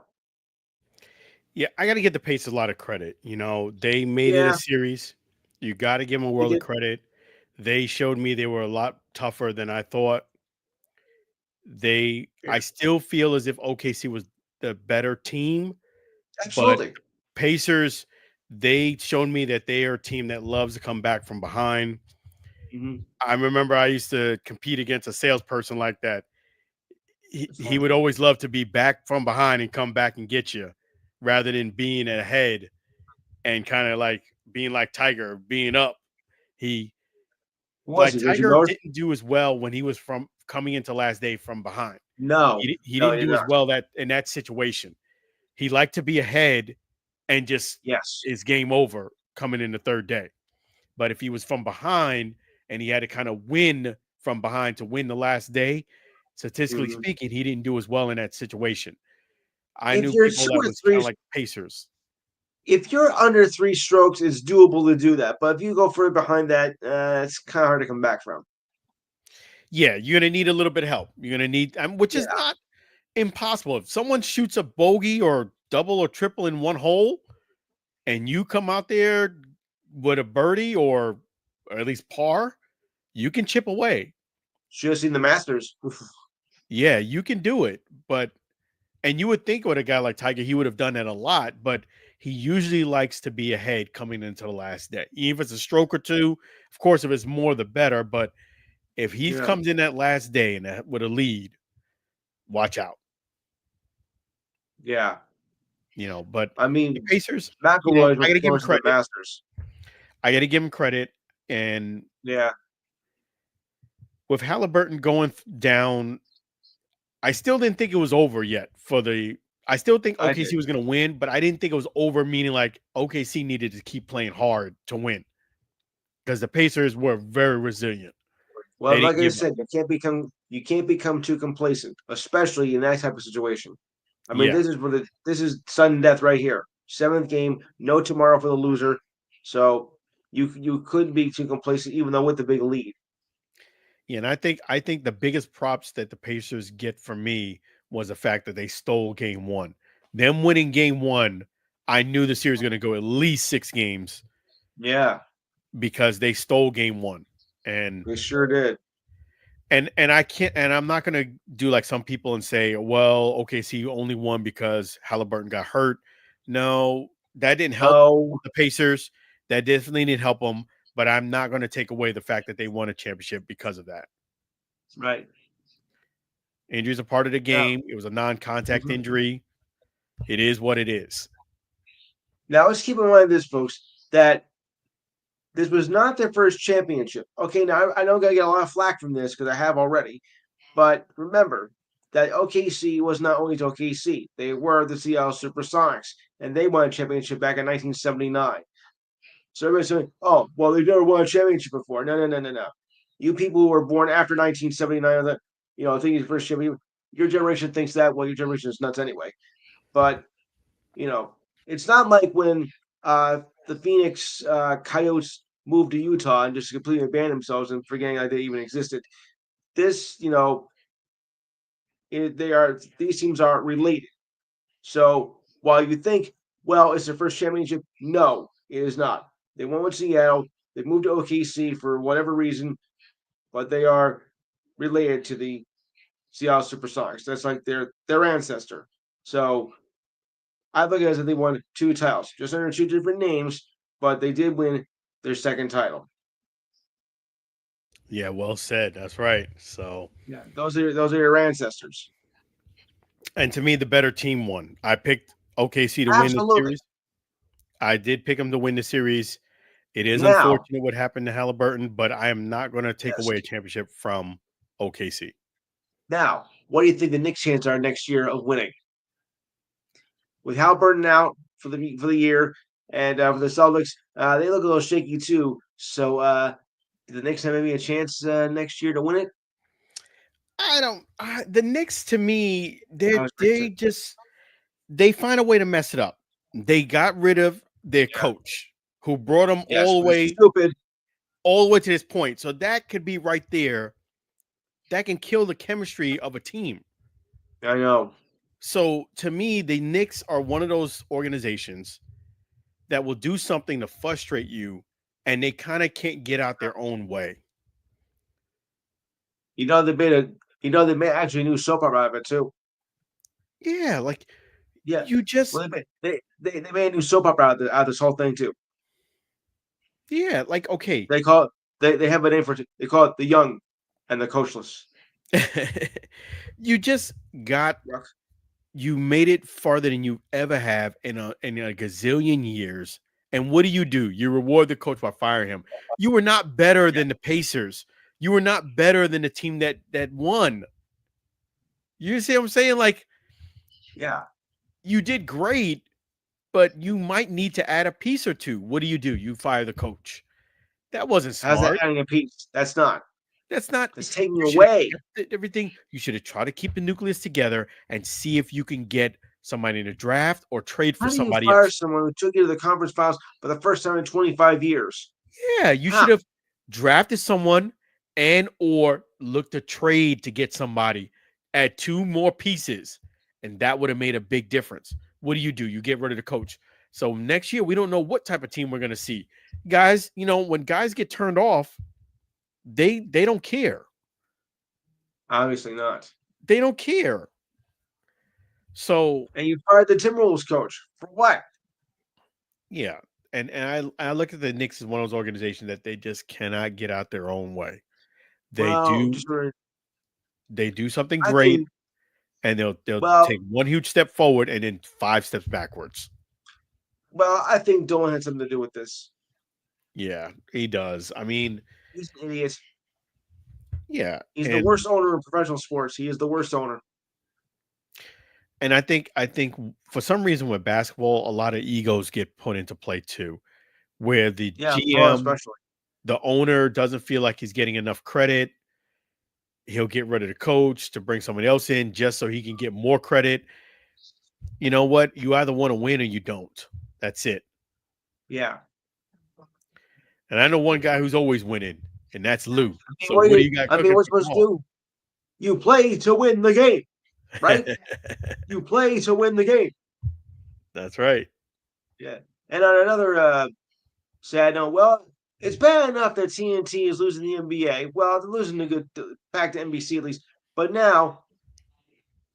Yeah, I got to give the Pacers a lot of credit. They made it a Yeah, series. You got to give them a they world of did. credit. They showed me they were a lot tougher than I thought. I Yeah, still feel as if OKC was the better team, but absolutely. Pacers, they showed me that they are a team that loves to come back from behind. Mm-hmm. I remember I used to compete against a salesperson like that. It's He fun. would always love to be back from behind and come back and get you rather than being ahead and kind of like being like Tiger, being up. He Was Like he? Was he Tiger most? didn't do as well when he was from coming into last day from behind. No, He no, didn't he did do as not. well that in that situation. He liked to be ahead and just Yes. is game over coming in the third day. But if he was from behind and he had to kind of win from behind to win the last day, statistically Mhm. speaking, he didn't do as well in that situation. I If knew you're people two that or was kind three, of like Pacers. if you're under 3 strokes, it's doable to do that. But if you go further behind that, it's kind of hard to come back from. Yeah, you're gonna need a little bit of help. You're gonna need, which Yeah, is not impossible. If someone shoots a bogey or double or triple in one hole, and you come out there with a birdie or at least par, you can chip away. should have seen the Masters. Oof. Yeah, you can do it. But and you would think with a guy like Tiger, he would have done that a lot, but he usually likes to be ahead coming into the last day. Even if it's a stroke or two, of course, if it's more, the better. But if he Yeah, comes in that last day and with a lead, watch out. yeah. But I the mean, Pacers, McIlroy I was got to give him close to the credit. Masters. I got to give him credit. And Yeah, with Halliburton going down, I still didn't think it was over yet I still think I OKC did. was going to win, but I didn't think it was over, meaning like OKC needed to keep playing hard to win because the Pacers were very resilient. Well, They like didn't I give up. said, you can't become too complacent, especially in that type of situation. I mean, Yeah. this is sudden death right here. Seventh game, no tomorrow for the loser. So you couldn't be too complacent, even though with the big lead. Yeah. And I think the biggest props that the Pacers get from me was the fact that they stole game one. Them winning game one, I knew the series was going to go at least 6 games Yeah, because they stole game one. And they sure did. I can't, and I'm not going to do like some people and say, well, okay, see, you only won because Halliburton got hurt. No, that didn't help No, the Pacers. That definitely didn't help them. But I'm not going to take away the fact that they won a championship because of that. right Injuries are part of the now. game. It was a non-contact Mhm. injury. It is what it is. Now let's keep in mind this, folks, that this was not their first championship. Okay, now I know I'm gonna get a lot of flack from this because I have already. But remember that OKC was not always OKC. They were the Seattle Supersonics, and they won a championship back in 1979. So everybody's saying, oh, well, they've never won a championship before. No, no, no, no, no. You people who were born after 1979 are the, thinking first championship. Your generation thinks that. Well, your generation is nuts anyway. But, you know, it's not like when the Phoenix Coyotes moved to Utah and just completely abandoned themselves and forgetting that they even existed. This, these teams are related. So while you think, well, it's their first championship, no, it is not. They won with Seattle. They moved to OKC for whatever reason, but they are related to the Seattle Supersonics. That's like their ancestor. So I look at it as if they won 2 titles, just under 2 different names, but they did win their second title. Yeah, well said. That's right. So, Yeah, those are your ancestors. and to me, the better team won. I picked OKC to win the Absolutely. series. I did pick them to win the series. It is Now, unfortunate what happened to Halliburton, but I am not going to take yes. away a championship from OKC. Now, what do you think the Knicks' chances are next year of winning? With Halliburton out for the year, and for the Celtics, they look a little shaky too. So, do the Knicks have maybe a chance next year to win it? I don't. The Knicks, to me, I was they just they find a way to mess it up. They got rid of their yeah, coach, who brought them yes, Mr. Stupid. all the way to this point. So that could be right there. That can kill the chemistry of a team. I know. So to me, the Knicks are one of those organizations that will do something to frustrate you, and they kind of can't get out their own way. They made actually a new soap opera out of it too. Yeah, like Yeah. you just Well, they made a new soap opera out of this whole thing too. yeah, like okay. They call it they have a name for it. They call it the Young and the Coachless. You just got Yuck. you made it farther than you ever have in a gazillion years, And what do? You reward the coach by firing him. You were not better Yeah. than the Pacers. You were not better than the team that won. You see what I'm saying? Like, Yeah. you did great, but you might need to add a piece or two. What do? You fire the coach. That wasn't How's that smart. adding a piece? That's not. That's not. That's taking You should have away. kept everything. You should have tried to keep the nucleus together and see if you can get somebody in a draft or trade for How do you somebody fire else. someone who took you to the conference finals for the first time in 25 years? Yeah, you How? should have drafted someone and or looked to trade to get somebody, add two more pieces, and that would have made a big difference. What do? You get rid of the coach. So next year we don't know what type of team we're going to see. Guys, when guys get turned off, they don't care. Obviously not. They don't care. So, And you fired the Timberwolves coach for what? yeah. And I look at the Knicks as one of those organizations that they just cannot get out their own way. They Well, do just for, they do something I great think. and they'll Well, take one huge step forward and then five steps backwards. I think Dolan had something to do with this. Yeah, he does. I mean, He's an idiot. yeah, He's the worst owner in professional sports. He is the worst owner. and I think for some reason with basketball, a lot of egos get put into play too, where the Yeah, fraud GM, especially. the owner doesn't feel like he's getting enough credit. He'll get rid of the coach to bring someone else in just so he can get more credit. You know what? You either want to win or you don't. That's it. Yeah. And I know one guy who's always winning, and that's Lou. So What what do do you, you got I mean, cooking what's for supposed to do? You play to win the game, right? tomorrow? You play to win the game. That's right. Yeah. And on another sad note, well, it's bad enough that TNT is losing the NBA. Well, they're losing the good back to NBC at least. But now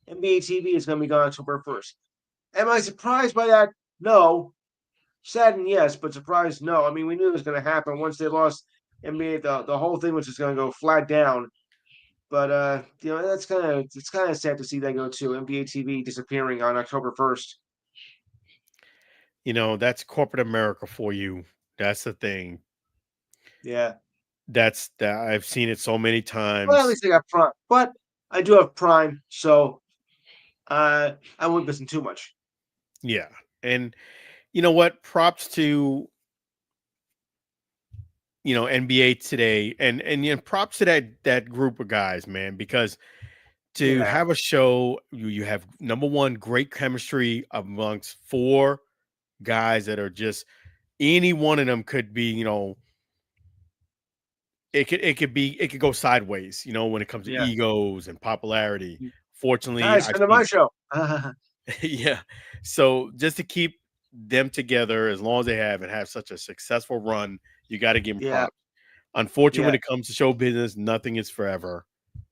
NBA TV is going to be gone October 1st. Am I surprised by that? No. Saddened, yes, but surprised, no. I mean, we knew it was going to happen once they lost NBA. The whole thing was just going to go flat down. But that's kind of sad to see that go to NBA TV disappearing on October 1st. That's corporate America for you. That's the thing. Yeah. That's that I've seen it so many Well, at times. least I got Prime, but I do have Prime, so I won't listen too much. Yeah. And you know what? Props to NBA today and props to that group of guys, man, because to Yeah. have a show, you have number one, great chemistry amongst four guys that are just any one of them could be, it could go sideways, when it comes to Yeah. egos and popularity. Fortunately, Guys, I've come to my seen show. yeah. So just to keep them together as long as they have and have such a successful run, you got to give them Yeah. props. Unfortunately, when Yeah. it comes to show business, nothing is forever.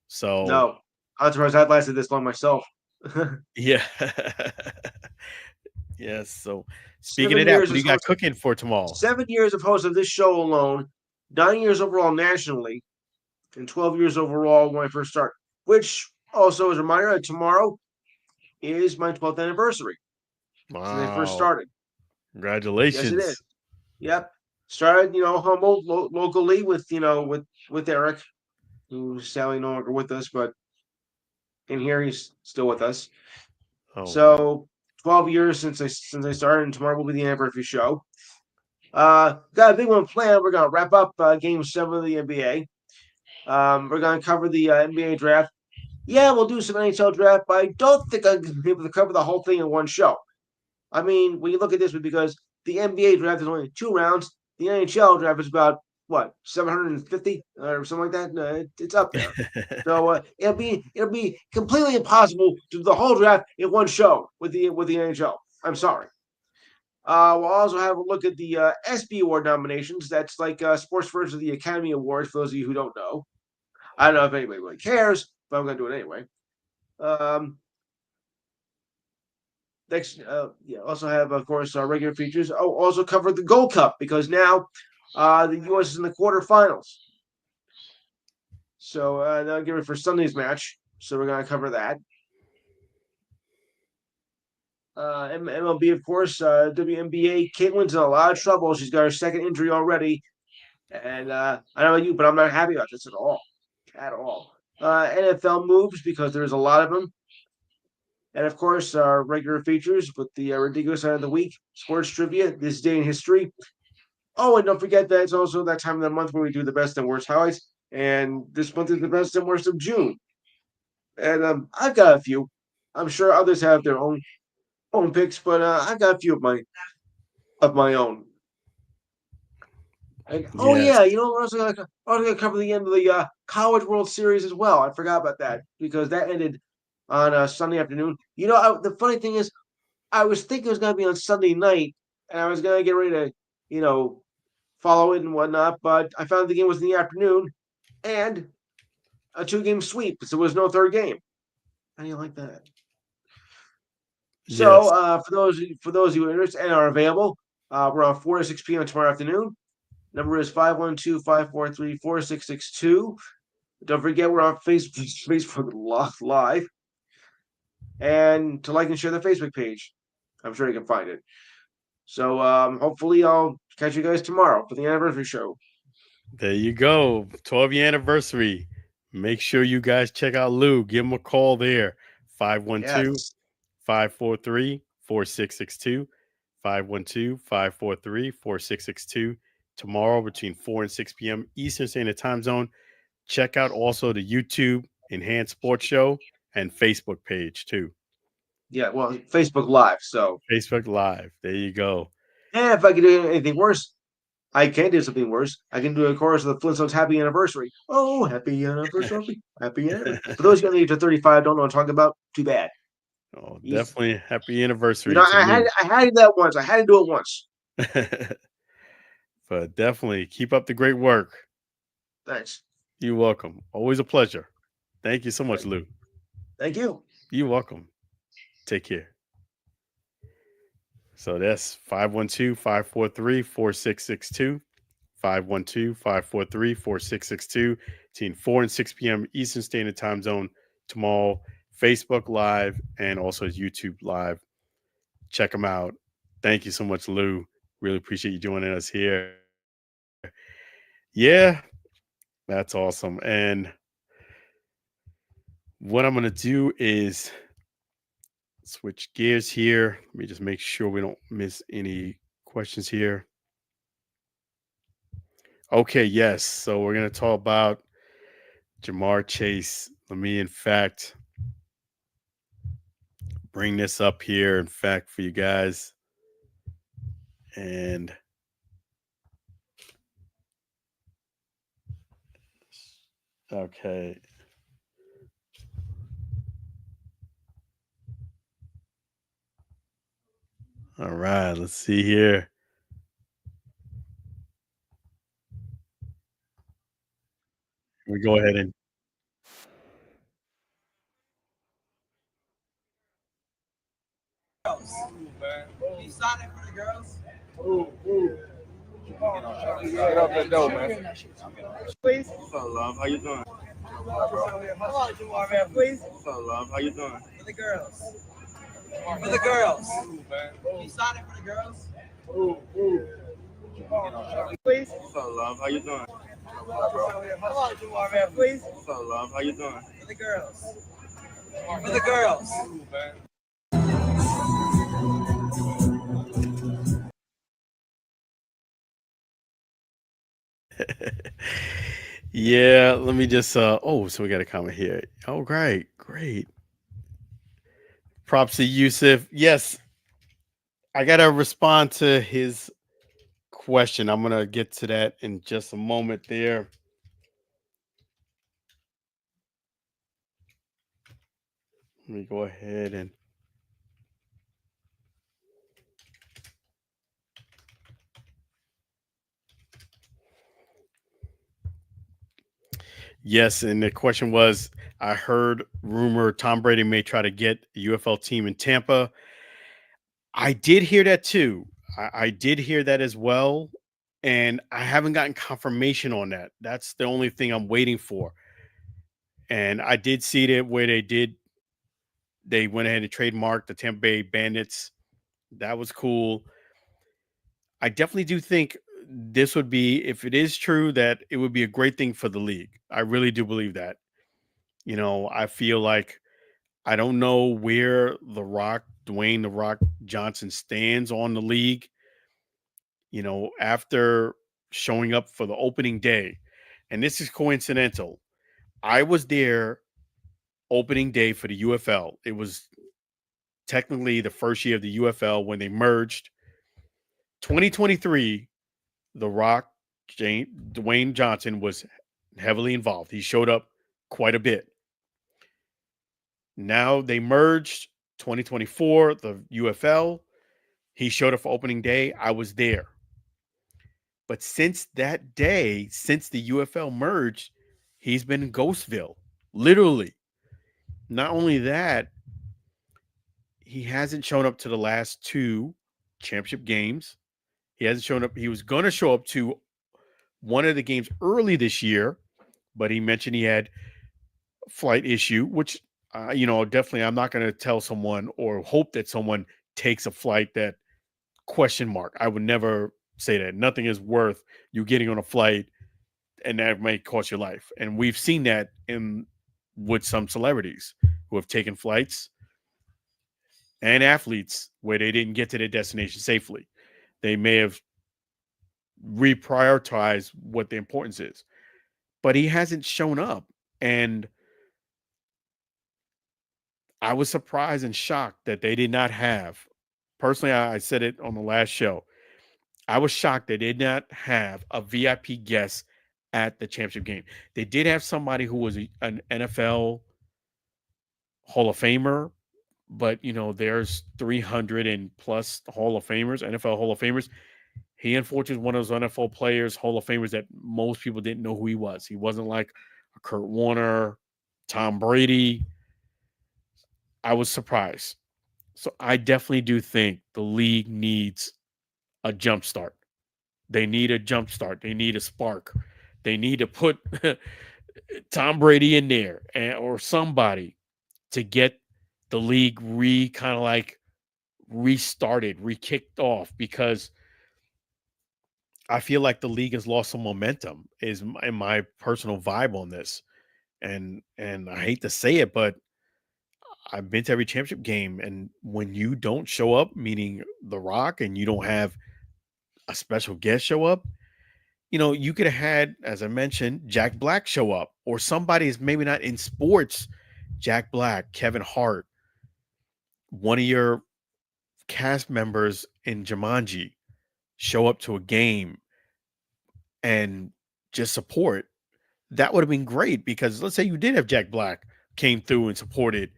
So No. I'm surprised I've lasted this long myself. yeah. Yes. So speaking seven of that, years what do as you got host. cooking for tomorrow? 7 years of host of this show alone. 9 years overall nationally, and 12 years overall when I first started. Which also is a reminder that tomorrow is my 12th anniversary since I first Wow. started. Yes, it is. Congratulations. Yep. Started, humble locally with with Eric, who's sadly no longer with us, but in here he's still with us. Oh wow. So 12 years since I started, and tomorrow will be the anniversary show. Got a big one planned. We're gonna wrap up Game 7 of the NBA. We're gonna cover the NBA draft. Yeah, we'll do some NHL draft, but I don't think I'm gonna be able to cover the whole thing in one show. I mean, when you look at this, because the NBA draft is only 2 rounds, the NHL draft is about what 750 or something like that. No, it's up there. So it'll be completely impossible to do the whole draft in one show with the NHL. I'm sorry. We'll also have a look at the SB Award nominations. That's like sports versions of the Academy Awards. For those of you who don't know, I don't know if anybody really cares, but I'm going to do it anyway. Next, also have, of course, our regular features. Oh, also cover the Gold Cup because now the U.S. is in the quarterfinals. So that'll give it for Sunday's match. So we're going to cover that. MLB, of course, WNBA. Caitlin's in a lot of trouble. She's got her second injury already. And I don't know you, but I'm not happy about this at all. At all. NFL moves because there's a lot of them. And of course, our regular features with the ridiculous end of the week, sports trivia, this day in history. Oh, and don't forget that it's also that time of the month where we do the best and worst highlights. And this month is the best and worst of June. And I've got a few. I'm sure others have their own picks, but I've got a few of my own. And oh Yes. yeah, we're also gonna cover the end of the College World Series as well. I forgot about that because that ended on Sunday afternoon. The funny thing is, I was thinking it was gonna be on Sunday night, and I was gonna get ready to, follow it and whatnot. But I found the game was in the afternoon, and a 2-game sweep, so there was no third game. How do you like that? So Yes. for those who are interested and are available, we're on 4 to 6 p.m. tomorrow afternoon. Number is 512-543-4662. Don't forget we're on Facebook Live. And to like and share the Facebook page. I'm sure you can find it. So hopefully I'll catch you guys tomorrow for the anniversary show. There you go. 12th anniversary. Make sure you guys check out Lou. Give him a call there. 512 Yes. 543 4662. 512 543 4662. Tomorrow between 4 and 6 p.m. Eastern Standard Time Zone. Check out also the YouTube Enhanced Sports Show and Facebook page too. Yeah, well, Facebook Live. So Facebook Live. There you go. and if I can do anything worse, I can do something worse. I can do a chorus of the Flintstones Happy Anniversary. Oh, happy anniversary. Happy anniversary. For those of you under 35 don't know what I'm talking about, too bad. Oh, Easy. definitely happy anniversary to I had to do that once. I had to do it once. Lou. But definitely keep up the great work. Thanks. You're welcome. Always a pleasure. Thank you so much, Lou. Thank you. You're welcome. Take care. So that's 512 543 4662. 512 543 4662. Between 4 and 6 p.m. Eastern Standard Time Zone tomorrow. Facebook Live and also YouTube Live. Check them out. Thank you so much, Lou. Really appreciate you joining us here. Yeah, that's awesome. And what I'm going to do is switch gears here. Let me just make sure we don't miss any questions here. Okay, yes. So we're going to talk about Jamarr Chase. Let me, in fact, bring this up here, in fact, for you guys. And okay. All right, let's see here. We go ahead and You signed it for the girls? Get off that door, man. Please. What's up, love? How you doing? Come on, Jamarr, man, please. What's up, love? How you doing? For the girls. For the girls. You signed it for the girls? Please. What's up, love? How you doing? Come on, Jamarr, man, please. What's up, love? How you doing? For the girls. For the girls. yeah, let me just oh, so we got a comment here. Oh, great. Props to Yusuf. Yes, I gotta respond to his question. I'm gonna get to that in just a moment there. Let me go ahead and yes, and the question was I heard rumor Tom Brady may try to get a UFL team in Tampa. I did hear that too. I did hear that as well. And I haven't gotten confirmation on that. That's the only thing I'm waiting for. And I did see that where they did They went ahead and trademarked the Tampa Bay Bandits. That was cool. I definitely do think this would be, if it is true, that it would be a great thing for the league. I really do believe that. I feel like I don't know where Dwayne the Rock Johnson stands on the league. After showing up for the opening day, and this is coincidental. I was there opening day for the UFL. It was technically the first year of the UFL when they merged. 2023, The Rock, Dwayne Johnson was heavily involved. He showed up quite a bit. Now they merged 2024, the UFL. He showed up for opening day. I was there. But since that day, since the UFL merged, he's been in Ghostville, literally. Not only that, he hasn't shown up to the last two championship games. He hasn't shown up. He was going to show up to one of the games early this year, but he mentioned he had a flight issue, which, definitely I'm not going to tell someone or hope that someone takes a flight that question mark. I would never say that. Nothing is worth you getting on a flight and that may cost your life. And we've seen that with some celebrities who have taken flights and athletes where they didn't get to their destination safely. They may have reprioritized what the importance is, but he hasn't shown up. And I was surprised and shocked that they did not have, personally, I said it on the last show. I was shocked they did not have a VIP guest at the championship game. They did have somebody who was an NFL Hall of Famer, but there's 300 and plus Hall of Famers, NFL Hall of Famers. He unfortunately is one of those NFL players, Hall of Famers, that most people didn't know who he was. He wasn't like a Kurt Warner, Tom Brady. I was surprised. So I definitely do think the league needs a jump start. They need a jump start. They need a spark. They need to put Tom Brady in there or somebody to get the league kind of like restarted, re-kicked off, because I feel like the league has lost some momentum is in my personal vibe on this. And I hate to say it, but I've been to every championship game, and when you don't show up, meaning The Rock, and you don't have a special guest show up, you could have had, as I mentioned, Jack Black show up, or somebody is maybe not in sports. Jack Black, Kevin Hart, one of your cast members in Jumanji show up to a game and just support. That would have been great, because let's say you did have Jack Black came through and supported.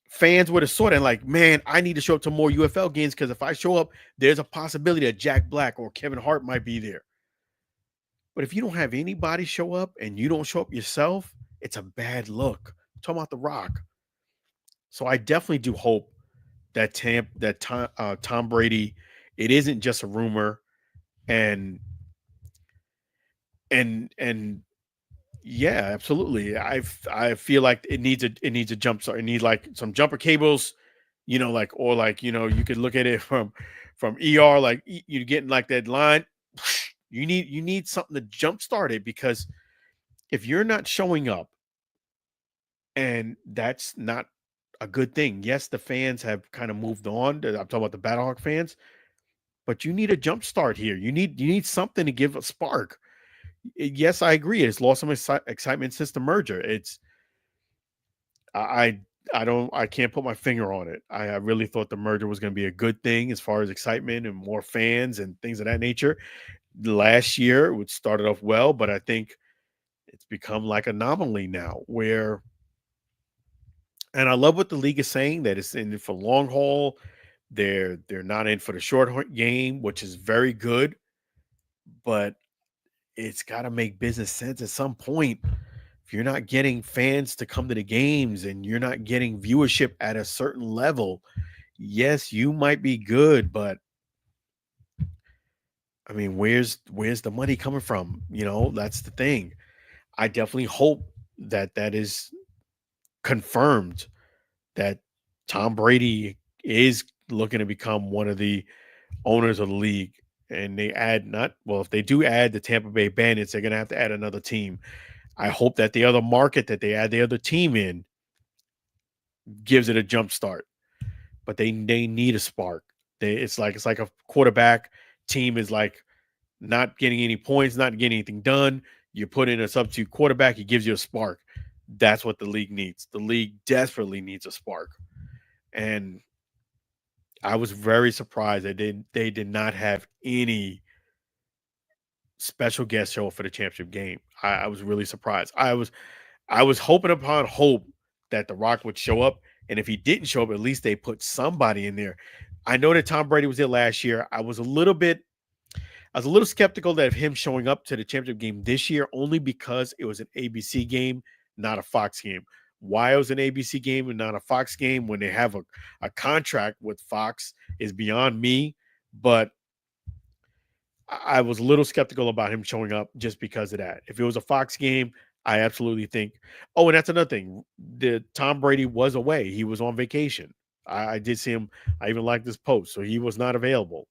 Fans would have saw that and like, man, I need to show up to more UFL games, because if I show up, there's a possibility that Jack Black or Kevin Hart might be there. But if you don't have anybody show up and you don't show up yourself, it's a bad look. I'm talking about The Rock. So I definitely do hope that Tom Brady, it isn't just a rumor, and and yeah, absolutely. I feel like it needs a jump start. It needs like some jumper cables, you could look at it from ER, like you're getting like that line. You need something to jumpstart it, because if you're not showing up, and that's not a good thing. Yes, the fans have kind of moved on. I'm talking about the Battlehawk fans, but you need a jump start here. You need something to give a spark. Yes, I agree. It's lost some excitement since the merger. I I can't put my finger on it. I really thought the merger was going to be a good thing as far as excitement and more fans and things of that nature. Last year, it started off well, but I think it's become like an anomaly now where, and I love what the league is saying, that it's in for long haul. They're not in for the game, which is very good, but it's got to make business sense at some point. If you're not getting fans to come to the games and you're not getting viewership at a certain level, yes, you might be good, but I mean, where's the money coming from? That's the thing. I definitely hope that is confirmed that Tom Brady is looking to become one of the owners of the league. And they add not well, if they do add the Tampa Bay Bandits, they're gonna have to add another team. I hope that the other market that they add the other team in gives it a jump start. But they need a spark. It's like a quarterback team is like not getting any points, not getting anything done. You put in a substitute quarterback, he gives you a spark. That's what the league needs. The league desperately needs a spark. And I was very surprised that they did not have any special guest show for the championship game. I was really surprised. I was hoping upon hope that The Rock would show up, and if he didn't show up, at least they put somebody in there. I know that Tom Brady was there last year. I was a little skeptical that of him showing up to the championship game this year, only because it was an ABC game, not a Fox game. Why it was an ABC game and not a Fox game when they have a contract with Fox is beyond me. But I was a little skeptical about him showing up just because of that. If it was a Fox game, I absolutely think. Oh, and that's another thing. The Tom Brady was away. He was on vacation. I did see him. I even liked this post. So he was not available.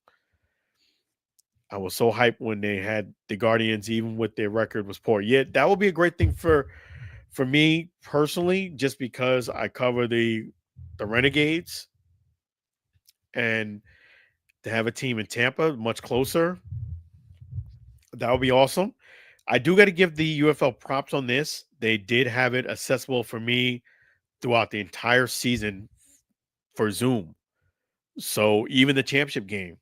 I was so hyped when they had the Guardians, even with their record was poor. Yet that would be a great thing for me personally, just because I cover the Renegades, and to have a team in Tampa much closer, that would be awesome. I do got to give the UFL props on this. They did have it accessible for me throughout the entire season for Zoom. So even the championship game,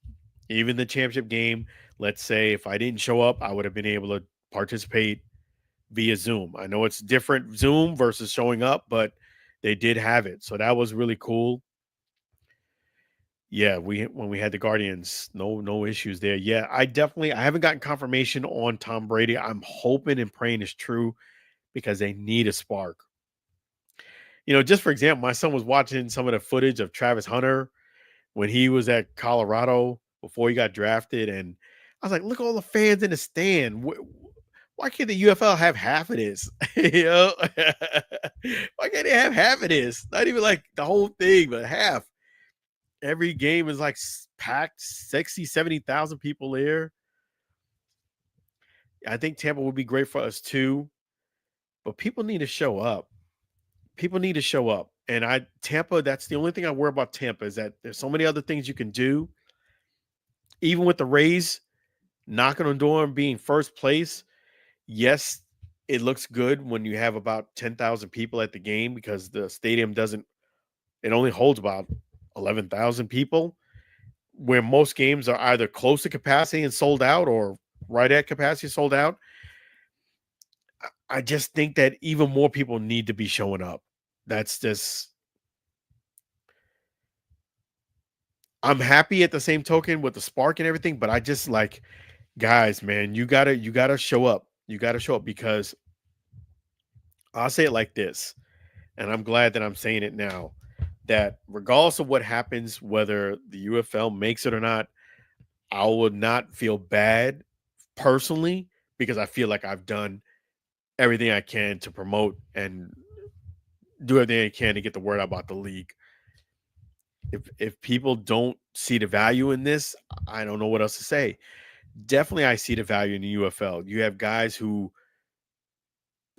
let's say if I didn't show up, I would have been able to participate via Zoom. I know it's different Zoom versus showing up, but they did have it. So that was really cool. Yeah, we when we had the Guardians, no issues there. Yeah, I haven't gotten confirmation on Tom Brady. I'm hoping and praying it's true because they need a spark. Just for example, my son was watching some of the footage of Travis Hunter when he was at Colorado before he got drafted, and I was like, "Look, all the fans in the stand. Why can't the UFL have half of this? Why can't they have half of this? Not even like the whole thing, but half. Every game is like packed, 60, 70,000 people there. I think Tampa would be great for us too, but people need to show up. People need to show up. And Tampa, that's the only thing I worry about Tampa is that there's so many other things you can do. Even with the Rays knocking on the door and being first place, yes, it looks good when you have about 10,000 people at the game because the stadium it only holds about 11,000 people, where most games are either close to capacity and sold out or right at capacity sold out. I just think that even more people need to be showing up. That's just I'm happy at the same token with the spark and everything, but I just like guys, man, you gotta show up. You gotta show up because I'll say it like this, and I'm glad that I'm saying it now. That regardless of what happens, whether the UFL makes it or not, I would not feel bad personally because I feel like I've done everything I can to promote and do everything I can to get the word out about the league. If people don't see the value in this, I don't know what else to say. Definitely, I see the value in the UFL. You have guys who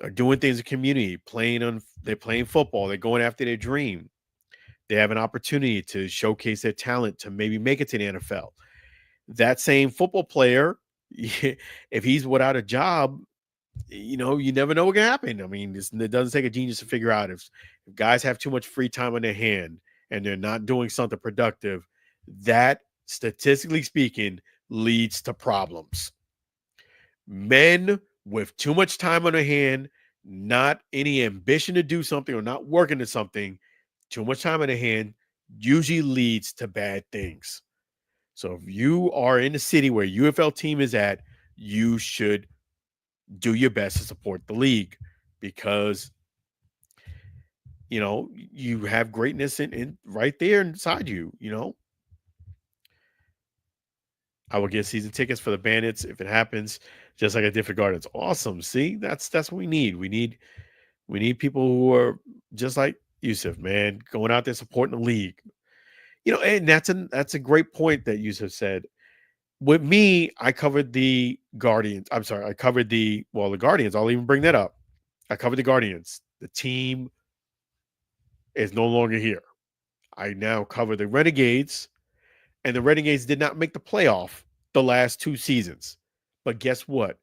are doing things in the community, they're playing football, they're going after their dream. They have an opportunity to showcase their talent to maybe make it to the NFL. That same football player, if he's without a job, you never know what can happen. I mean, it doesn't take a genius to figure out if guys have too much free time on their hand and they're not doing something productive, that statistically speaking leads to problems. Men with too much time on their hand, not any ambition to do something or not working at something, too much time on their hand usually leads to bad things. So if you are in the city where UFL team is at, you should do your best to support the league because you have greatness in right there inside you. I will get season tickets for the Bandits if it happens, just like I did for Gardens. Awesome. See, that's what we need. We need people who are just like Yusuf, man, going out there supporting the league. And that's a great point that Yusuf said. With me, I covered the Guardians. I'm sorry, I covered the Guardians. I'll even bring that up. I covered the Guardians. The team is no longer here. I now cover the Renegades, and the Renegades did not make the playoff the last 2 seasons. But guess what?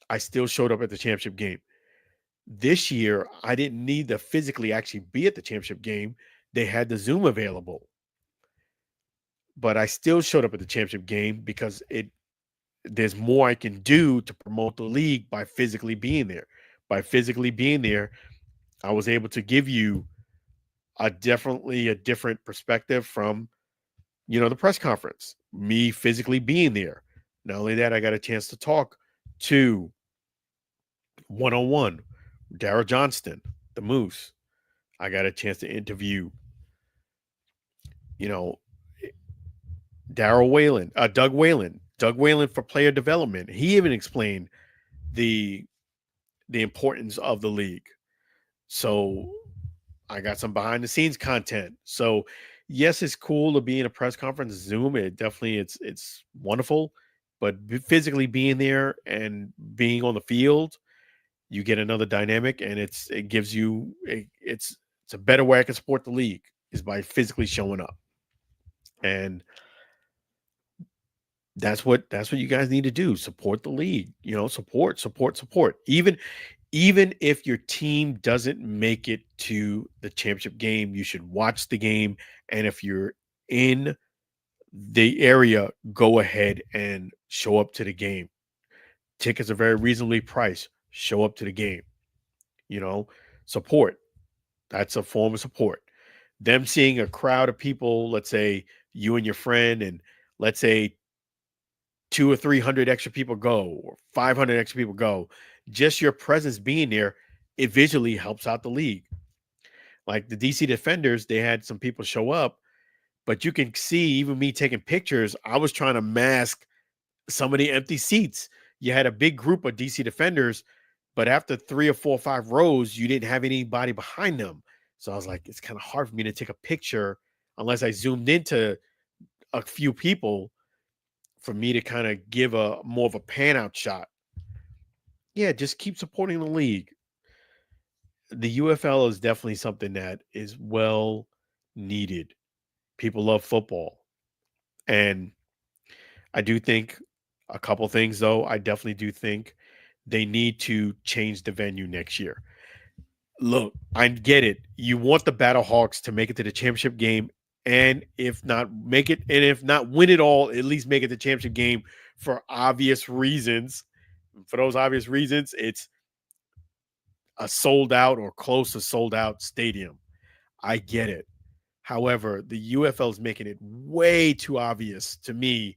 I still showed up at the championship game. This year, I didn't need to physically actually be at the championship game. They had the Zoom available, but I still showed up at the championship game because there's more I can do to promote the league by physically being there. By physically being there, I was able to give you definitely a different perspective from the press conference. Me physically being there. Not only that, I got a chance to talk to 101 Darryl Johnston, the Moose. I got a chance to interview, you know, Darryl Whalen, Doug Whalen for player development. He even explained the importance of the league. So I got some behind the scenes content. So yes, it's cool to be in a press conference Zoom. It definitely it's wonderful, but physically being there and being on the field, you get another dynamic, and it gives you it's a better way I can support the league is by physically showing up. And that's what you guys need to do. Support the league. Support. Even if your team doesn't make it to the championship game, you should watch the game. And if you're in the area, go ahead and show up to the game. Tickets are very reasonably priced. Show up to the game. You know, support. That's a form of support. Them seeing a crowd of people, let's say you and your friend, and let's say 200 or 300 extra people go, or 500 extra people go, just your presence being there, it visually helps out the league. Like the DC Defenders, they had some people show up, but you can see even me taking pictures, I was trying to mask some of the empty seats. You had a big group of DC Defenders, but after 3 or 4 or 5 rows, you didn't have anybody behind them. So I was like, it's kind of hard for me to take a picture unless I zoomed into a few people for me to kind of give a more of a pan out shot. Yeah, just keep supporting the league. The UFL is definitely something that is well needed. People love football. And I do think a couple things, though. I definitely do think they need to change the venue next year. Look, I get it. You want the Battlehawks to make it to the championship game, and if not make it, and if not win it all, at least make it the championship game for obvious reasons. For those obvious reasons, it's a sold out or close to sold out stadium. I get it. However, the UFL is making it way too obvious to me,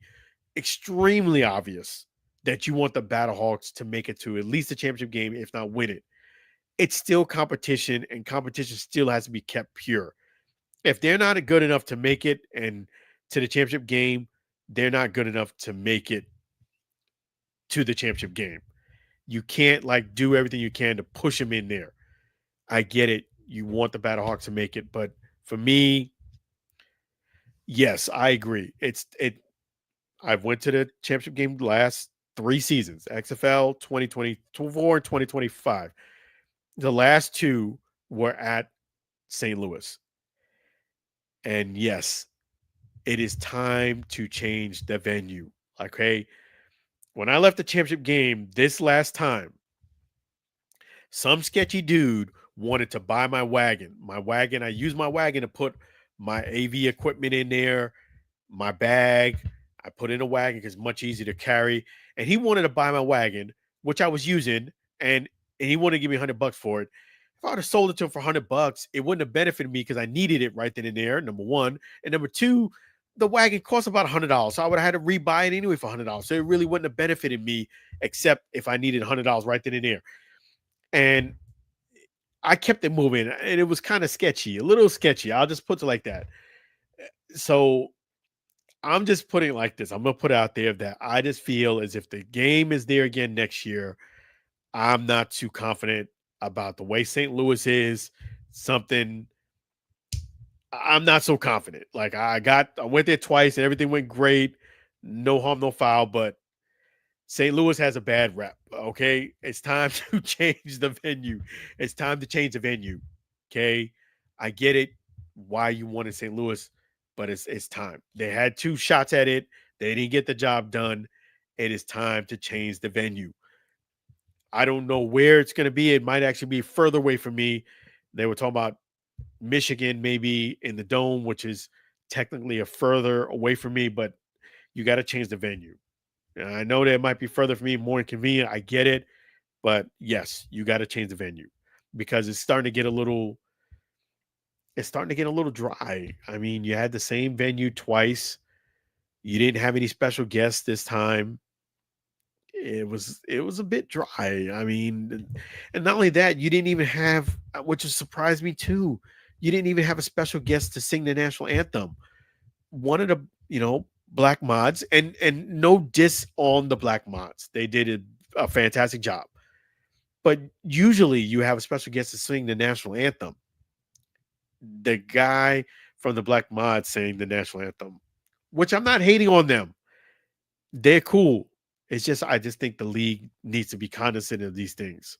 extremely obvious, that you want the Battlehawks to make it to at least the championship game, if not win it. It's still competition, and competition still has to be kept pure. If they're not good enough to make it and to the championship game, they're not good enough to make it to the championship game. You can't do everything you can to push them in there. I get it. You want the Battlehawks to make it, but for me, yes, I agree. I've went to the championship game the last 3 seasons, XFL 2024 and 2025. The last two were at St. Louis. And yes, it is time to change the venue. Okay. When I left the championship game this last time, some sketchy dude wanted to buy my wagon. I used my wagon to put my AV equipment in there, my bag. I put in a wagon because it's much easier to carry. And he wanted to buy my wagon, which I was using, and he wanted to give me $100 for it. If I would have sold it to him for $100, it wouldn't have benefited me because I needed it right then and there, number one. And number two, the wagon cost about $100. So I would have had to rebuy it anyway for $100. So it really wouldn't have benefited me except if I needed $100 right then and there. And I kept it moving, and it was kind of sketchy, a little sketchy. I'll just put it like that. So I'm just putting it like this. I'm going to put it out there that I just feel as if the game is there again next year. I'm not too confident about the way St. Louis is, something I'm not so confident. Like I went there twice and everything went great. No harm, no foul, but St. Louis has a bad rep. Okay. It's time to change the venue. It's time to change the venue. Okay. I get it why you wanted St. Louis, but it's time. They had two shots at it. They didn't get the job done. It is time to change the venue. I don't know where it's going to be. It might actually be further away from me. They were talking about Michigan, maybe in the dome, which is technically a further away from me, but you got to change the venue. And I know that it might be further from me, more inconvenient. I get it. But yes, you got to change the venue because it's starting to get a little dry. I mean, you had the same venue twice. You didn't have any special guests this time. It was a bit dry. I mean, and not only that, you didn't even have, which has surprised me too. You didn't even have a special guest to sing the national anthem. One of the black mods, and no diss on the black mods. They did a fantastic job. But usually you have a special guest to sing the national anthem. The guy from the black mod sang the national anthem, which I'm not hating on them. They're cool. It's just I just think the league needs to be cognizant of these things.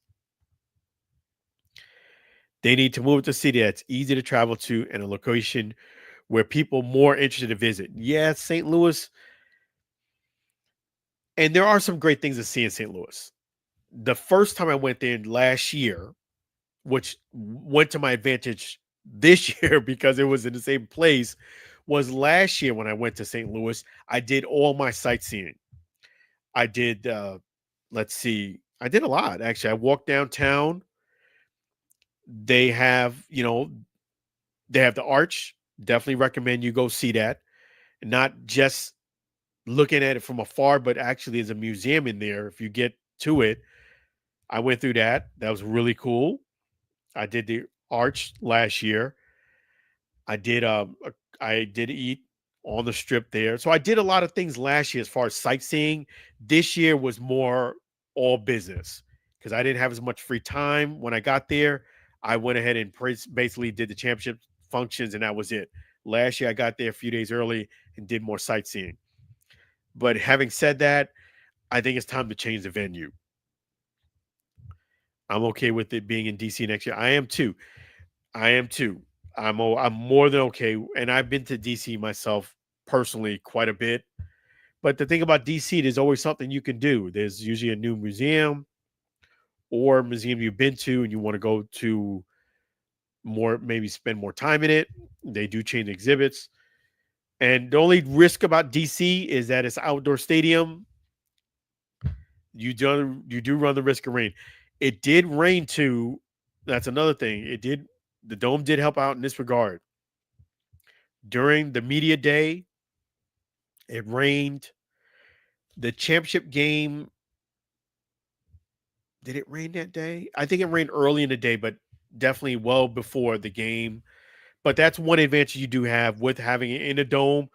They need to move to a city that's easy to travel to and a location where people more interested to visit. Yeah, St. Louis, and there are some great things to see in St. Louis. The first time I went there last year, which went to my advantage this year because it was in the same place, was last year when I went to St. Louis. I did all my sightseeing. I did, let's see, I did a lot actually. I walked downtown. They have, they have the arch. Definitely recommend you go see that. Not just looking at it from afar, but actually there's a museum in there. If you get to it, I went through that. That was really cool. I did the arch last year. I did I did eat on the strip there. So I did a lot of things last year as far as sightseeing. This year was more all business because I didn't have as much free time when I got there. I went ahead and basically did the championship functions and that was it. Last year I got there a few days early and did more sightseeing. But having said that, I think it's time to change the venue. I'm okay with it being in DC next year. I am too. I am too. I'm more than okay, and I've been to DC myself personally quite a bit. But the thing about DC, there's always something you can do. There's usually a new museum or museum you've been to, and you want to go to more, maybe spend more time in it. They do change exhibits, and the only risk about DC is that it's outdoor stadium. You do run the risk of rain. It did rain too. That's another thing. It did. The dome did help out in this regard. During the media day, it rained. The championship game, did it rain that day? I think it rained early in the day, but definitely well before the game. But that's one advantage you do have with having it in a dome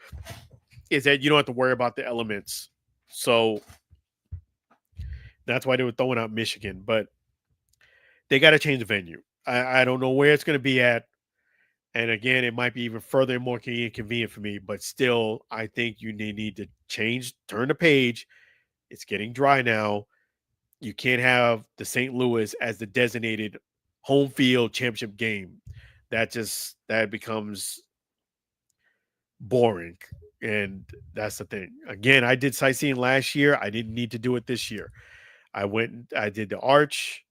is that you don't have to worry about the elements. So that's why they were throwing out Michigan. But they got to change the venue. I don't know where it's going to be at. And again, it might be even further and more inconvenient for me. But still, I think you need to change, turn the page. It's getting dry now. You can't have the St. Louis as the designated home field championship game. That becomes boring. And that's the thing. Again, I did sightseeing last year. I didn't need to do it this year. I did the arch.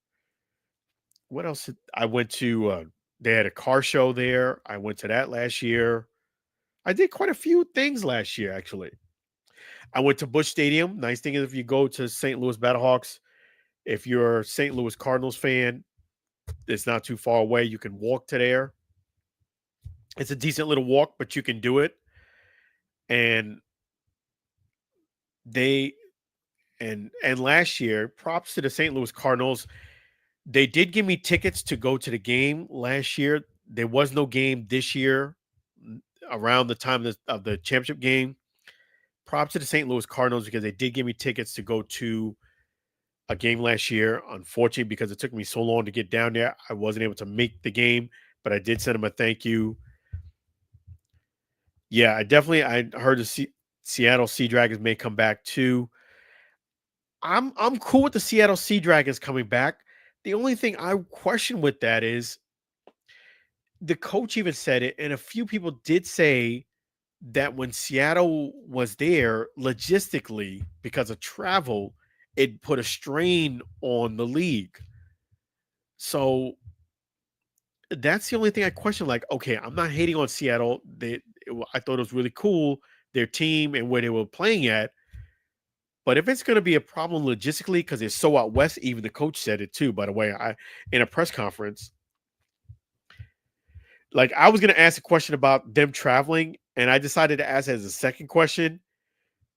What else? I went to, they had a car show there. I went to that last year. I did quite a few things last year, actually. I went to Busch Stadium. Nice thing is if you go to St. Louis Battlehawks, if you're a St. Louis Cardinals fan, it's not too far away. You can walk to there. It's a decent little walk, but you can do it. And they and last year, props to the St. Louis Cardinals. They did give me tickets to go to the game last year. There was no game this year around the time of the championship game. Props to the St. Louis Cardinals because they did give me tickets to go to a game last year. Unfortunately, because it took me so long to get down there, I wasn't able to make the game. but I did send him a thank you. Yeah, I heard Seattle Sea Dragons may come back too. I'm cool with the Seattle Sea Dragons coming back. The only thing I question with that is the coach even said it, and a few people did say that when Seattle was there, logistically, because of travel, it put a strain on the league. So that's the only thing I question. Like, okay, I'm not hating on Seattle. I thought it was really cool, their team and where they were playing at. But if it's going to be a problem logistically, because it's so out west, even the coach said it too. By the way, I in a press conference, like I was going to ask a question about them traveling, and I decided to ask as a second question.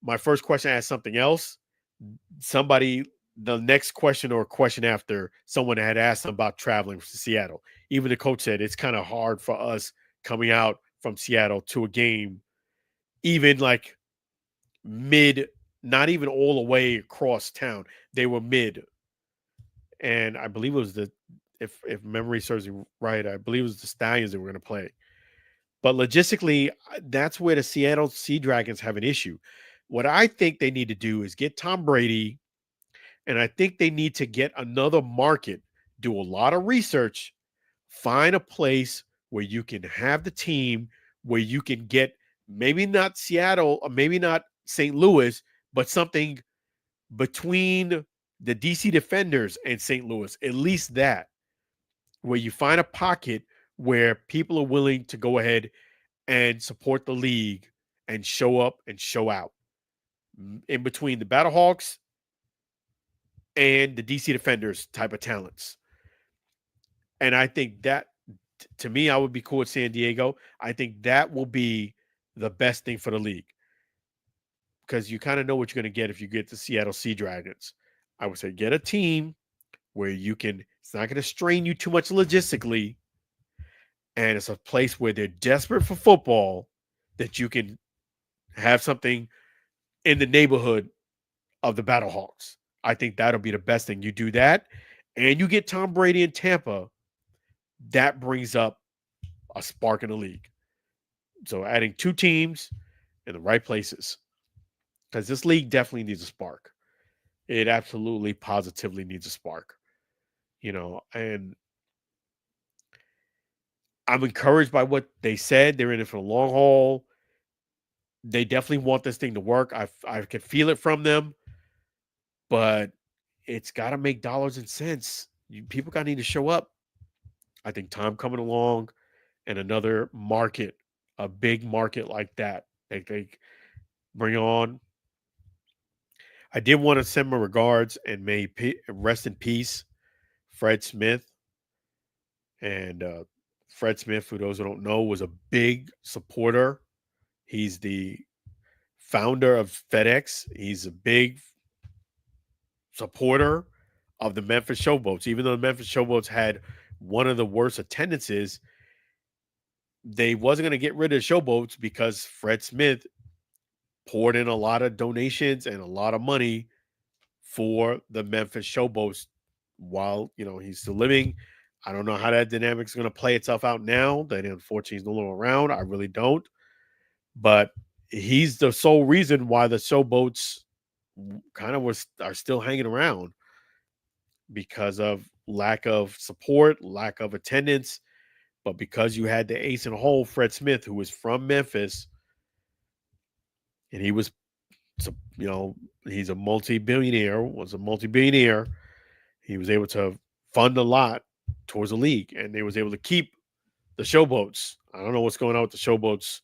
My first question asked something else. Somebody, the next question or question after, someone had asked them about traveling to Seattle. Even the coach said it's kind of hard for us coming out from Seattle to a game, even like mid, not even all the way across town. They were mid, and I believe it was if memory serves me right, I believe it was the Stallions that were going to play. But logistically, that's where the Seattle Sea Dragons have an issue. What I think they need to do is get Tom Brady, and I think they need to get another market, do a lot of research, find a place where you can have the team, where you can get maybe not Seattle or maybe not St. Louis, but something between the DC Defenders and St. Louis, at least that, where you find a pocket where people are willing to go ahead and support the league and show up and show out in between the Battlehawks and the DC Defenders type of talents. And I think that, to me, I would be cool with San Diego. I think that will be the best thing for the league because you kind of know what you're going to get if you get the Seattle Sea Dragons. I would say get a team where you can, it's not going to strain you too much logistically. And it's a place where they're desperate for football that you can have something in the neighborhood of the Battlehawks. I think that'll be the best thing. You do that and you get Tom Brady in Tampa, that brings up a spark in the league. So adding two teams in the right places because this league definitely needs a spark. It absolutely, positively needs a spark, and I'm encouraged by what they said. They're in it for the long haul. They definitely want this thing to work. I can feel it from them, but it's got to make dollars and cents. People got to need to show up. I think time coming along and another market, a big market like that, they bring on. I did want to send my regards and may rest in peace, Fred Smith. And Fred Smith, for those who don't know, was a big supporter. He's the founder of FedEx. He's a big supporter of the Memphis Showboats. Even though the Memphis Showboats had one of the worst attendances, they wasn't going to get rid of the Showboats because Fred Smith poured in a lot of donations and a lot of money for the Memphis Showboats while he's still living. I don't know how that dynamic is going to play itself out now that unfortunately he's no longer around. I really don't. But he's the sole reason why the Showboats kind of are still hanging around because of lack of support, lack of attendance. But because you had the ace in the hole, Fred Smith, who was from Memphis, and he was, you know, he's a multi-billionaire, was a multi-billionaire. He was able to fund a lot towards the league, and they was able to keep the Showboats. I don't know what's going on with the Showboats,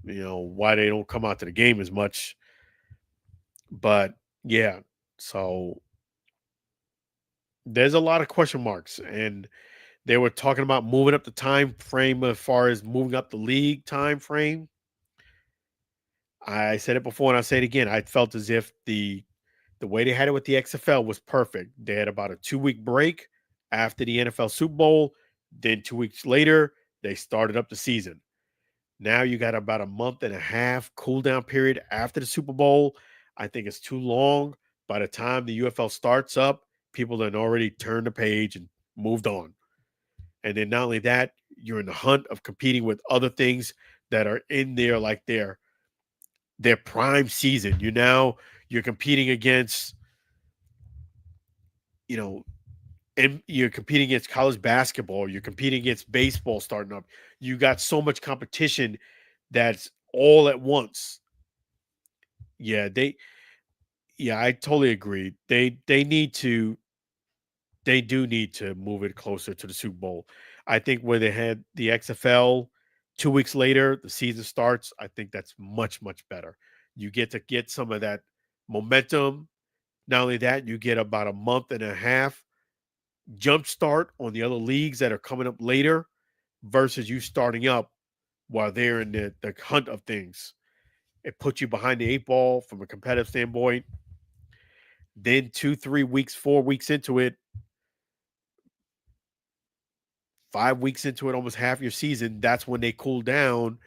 why they don't come out to the game as much. But yeah, so there's a lot of question marks, and they were talking about moving up the time frame as far as moving up the league time frame. I said it before and I say it again. I felt as if the way they had it with the XFL was perfect. They had about a 2-week break after the NFL Super Bowl. Then 2 weeks later, they started up the season. Now you got about a month and a half cool down period after the Super Bowl. I think it's too long. By the time the UFL starts up, people had already turned the page and moved on. And then not only that, You're in the hunt of competing with other things that are in there, like their prime season. You're competing against, you know, and you're competing against college basketball. You're competing against baseball starting up. You got so much competition that's all at once. Yeah, I totally agree. They do need to move it closer to the Super Bowl. I think where they had the XFL 2 weeks later, the season starts. I think that's much, much better. You get to get some of that momentum. Not only that, you get about a month and a half jump start on the other leagues that are coming up later versus you starting up while they're in the hunt of things. It puts you behind the eight ball from a competitive standpoint. Then 2, 3 weeks, 4 weeks into it, 5 weeks into it, almost half your season, that's when they cool down.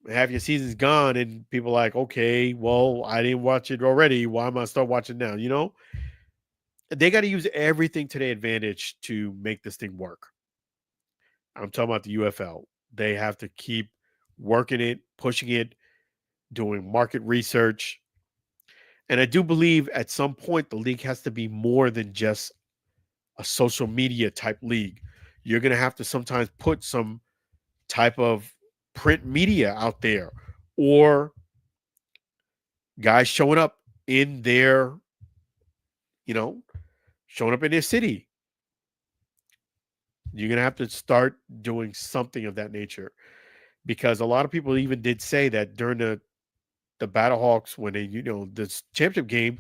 Half your season's gone, and people are like, okay, well, I didn't watch it already. Why am I start watching now? They got to use everything to their advantage to make this thing work. I'm talking about the UFL. They have to keep working it, pushing it, doing market research. And I do believe at some point the league has to be more than just a social media type league. You're going to have to sometimes put some type of print media out there, or guys showing up in their, you know, showing up in their city. You're going to have to start doing something of that nature, because a lot of people even did say that during the Battlehawks, when they, this championship game,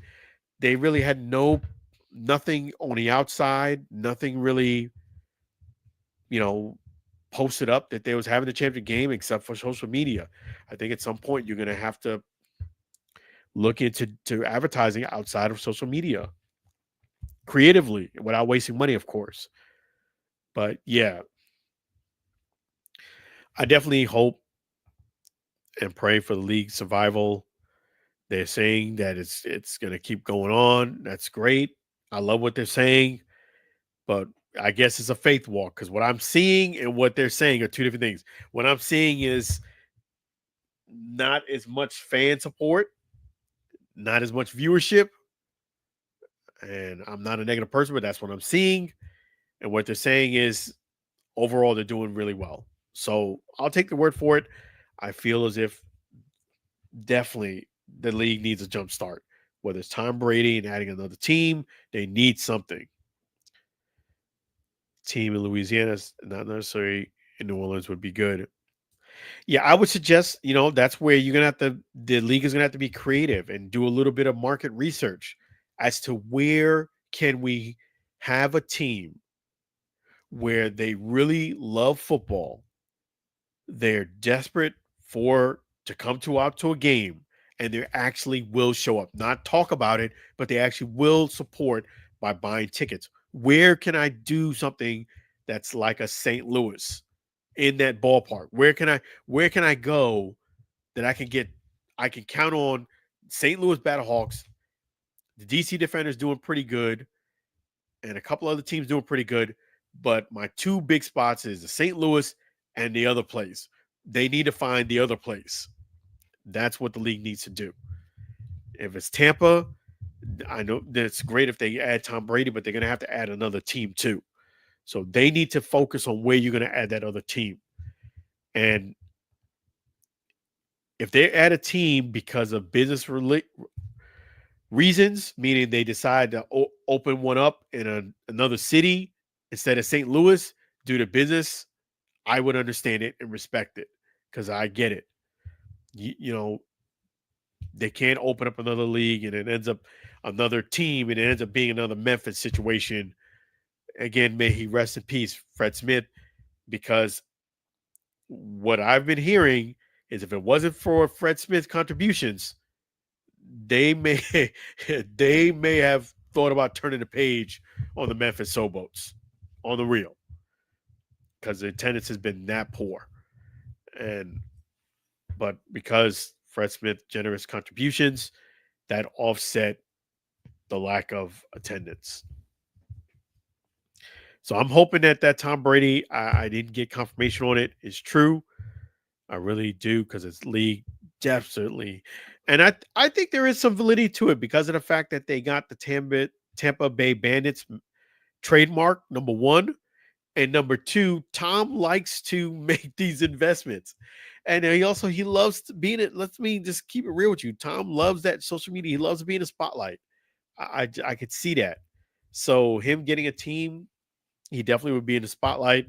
they really had nothing on the outside, nothing really, you know, posted up that they was having a championship game except for social media. I think at some point you're going to have to look into advertising outside of social media creatively without wasting money, of course. But yeah, I definitely hope and pray for the league's survival. They're saying that it's going to keep going on. That's great. I love what they're saying, but I guess it's a faith walk, because what I'm seeing and what they're saying are two different things. What I'm seeing is not as much fan support, not as much viewership, and I'm not a negative person, but that's what I'm seeing. And what they're saying is overall they're doing really well. So I'll take the word for it. I feel as if definitely the league needs a jump start. Whether it's Tom Brady and adding another team, they need something. Team in Louisiana, not necessarily in New Orleans, would be good. Yeah, I would suggest, that's where you're gonna have to the league is gonna have to be creative and do a little bit of market research as to where can we have a team where they really love football. They're desperate for to come out to a game, and they actually will show up. Not talk about it, but they actually will support by buying tickets. Where can I do something that's like a St. Louis in that ballpark? Where can I go that I can count on St. Louis Battlehawks, the DC Defenders doing pretty good, and a couple other teams doing pretty good. But my two big spots is the St. Louis and the other place. They need to find the other place. That's what the league needs to do. If it's Tampa, I know that it's great if they add Tom Brady, but they're going to have to add another team too. So they need to focus on where you're going to add that other team. And if they add a team because of business reasons, meaning they decide to open one up in another city instead of St. Louis due to business, I would understand it and respect it, because I get it. They can't open up another league and it ends up another team and it ends up being another Memphis situation. Again, may he rest in peace, Fred Smith, because what I've been hearing is if it wasn't for Fred Smith's contributions, they may they may have thought about turning the page on the Memphis Showboats on the real, because the attendance has been that poor. But because Fred Smith generous contributions, that offset the lack of attendance. So I'm hoping that Tom Brady, I didn't get confirmation on it, is true. I really do because it's league definitely, and I think there is some validity to it because of the fact that they got the Tampa Bay Bandits trademark, number one. And number two, Tom likes to make these investments. And he loves being it. Let me just keep it real with you. Tom loves that social media. He loves being a spotlight. I could see that. So him getting a team, he definitely would be in the spotlight.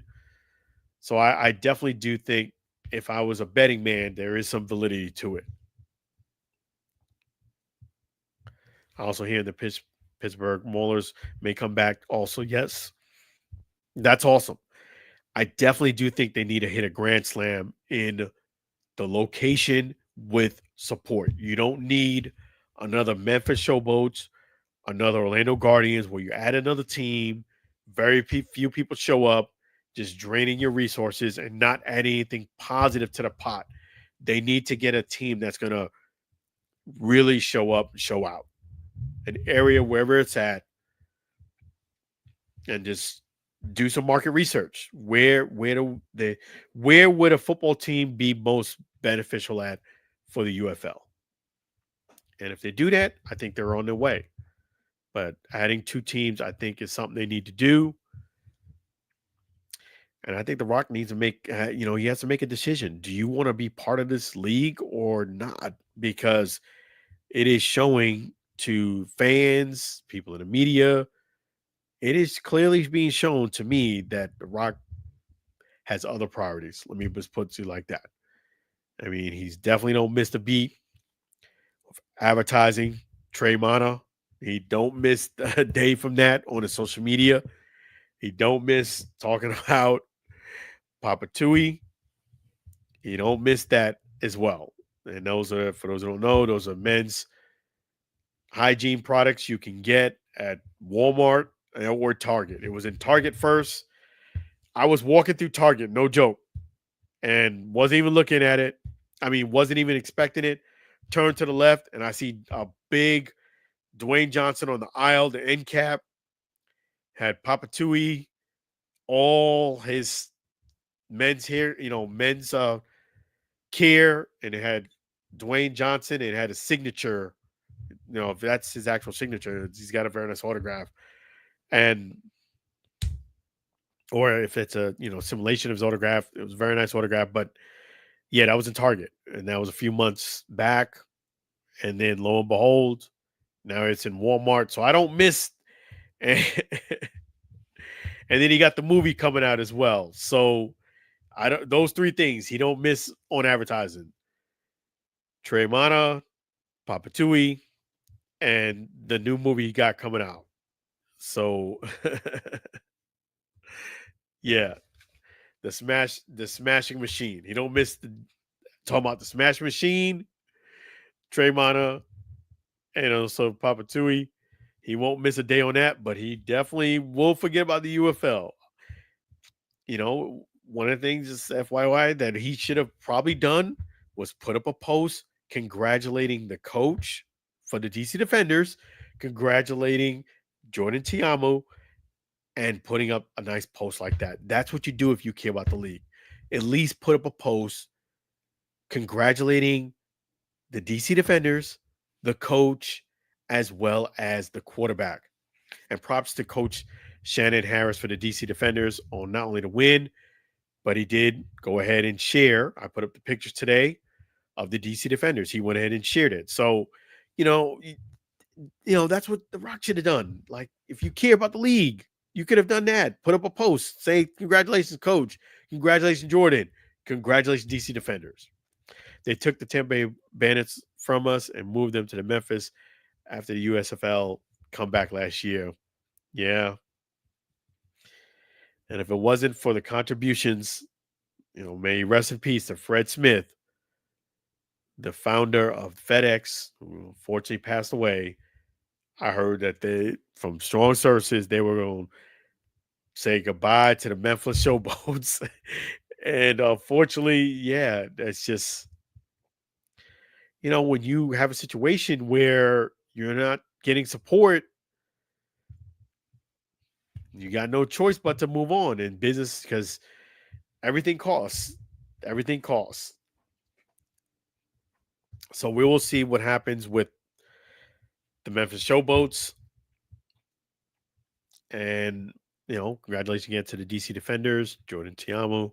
So I definitely do think if I was a betting man, there is some validity to it. I also hear the Pittsburgh Maulers may come back. Also, yes, that's awesome. I definitely do think they need to hit a grand slam in the location with support. You don't need another Memphis Showboats, another Orlando Guardians where you add another team, few people show up, just draining your resources and not adding anything positive to the pot. They need to get a team that's going to really show up and show out. An area wherever it's at and just do some market research. Where would a football team be most beneficial at for the UFL? And if they do that, I think they're on their way. But adding two teams, I think, is something they need to do. And I think The Rock needs to he has to make a decision. Do you want to be part of this league or not? Because it is showing to fans, people in the media, it is clearly being shown to me that The Rock has other priorities. Let me just put it to you like that. I mean, he's definitely don't miss the beat of advertising Trey Mana. He don't miss a day from that on his social media. He don't miss talking about Papa Tui. He don't miss that as well. And those are, for those who don't know, those are men's hygiene products you can get at Walmart or Target. It was in Target first. I was walking through Target, no joke, and wasn't even looking at it. I mean, wasn't even expecting it. Turned to the left, and I see a big Dwayne Johnson on the aisle, the end cap. Had Papa Tui, all his men's hair, men's care, and it had Dwayne Johnson. It had a signature. If that's his actual signature, he's got a very nice autograph. And or if it's a simulation of his autograph, it was a very nice autograph. But yeah, that was in Target, and that was a few months back. And then lo and behold, now it's in Walmart. So I don't miss. And, and then he got the movie coming out as well. So I don't. Those three things he don't miss on advertising. Trey Mana, Papa Tui, and the new movie he got coming out. So yeah, the smashing machine. He don't miss talking about the smash machine, Trey Mana, and also Papa Tui. He won't miss a day on that, but he definitely will forget about the UFL. One of the things, just FYI, that he should have probably done was put up a post congratulating the coach for the DC Defenders, congratulating Jordan Tiamo, and putting up a nice post like that. That's what you do if you care about the league. At least put up a post congratulating the DC Defenders, the coach, as well as the quarterback. And props to Coach Shannon Harris for the DC Defenders on not only the win, but he did go ahead and share. I put up the pictures today of the DC Defenders. He went ahead and shared it. So, you know, that's what The Rock should have done. Like, if you care about the league, you could have done that. Put up a post, say, congratulations, coach. Congratulations, Jordan. Congratulations, DC Defenders. They took the Tampa Bay Bandits from us and moved them to the Memphis after the USFL comeback last year. Yeah. And if it wasn't for the contributions, may he rest in peace to Fred Smith, the founder of FedEx, who unfortunately passed away. I heard that from strong sources, they were going to say goodbye to the Memphis Showboats. And unfortunately, yeah, that's just, when you have a situation where you're not getting support, You got no choice but to move on in business because everything costs. Everything costs. So we will see what happens with the Memphis Showboats. And, congratulations again to the DC Defenders, Jordan Tiamo,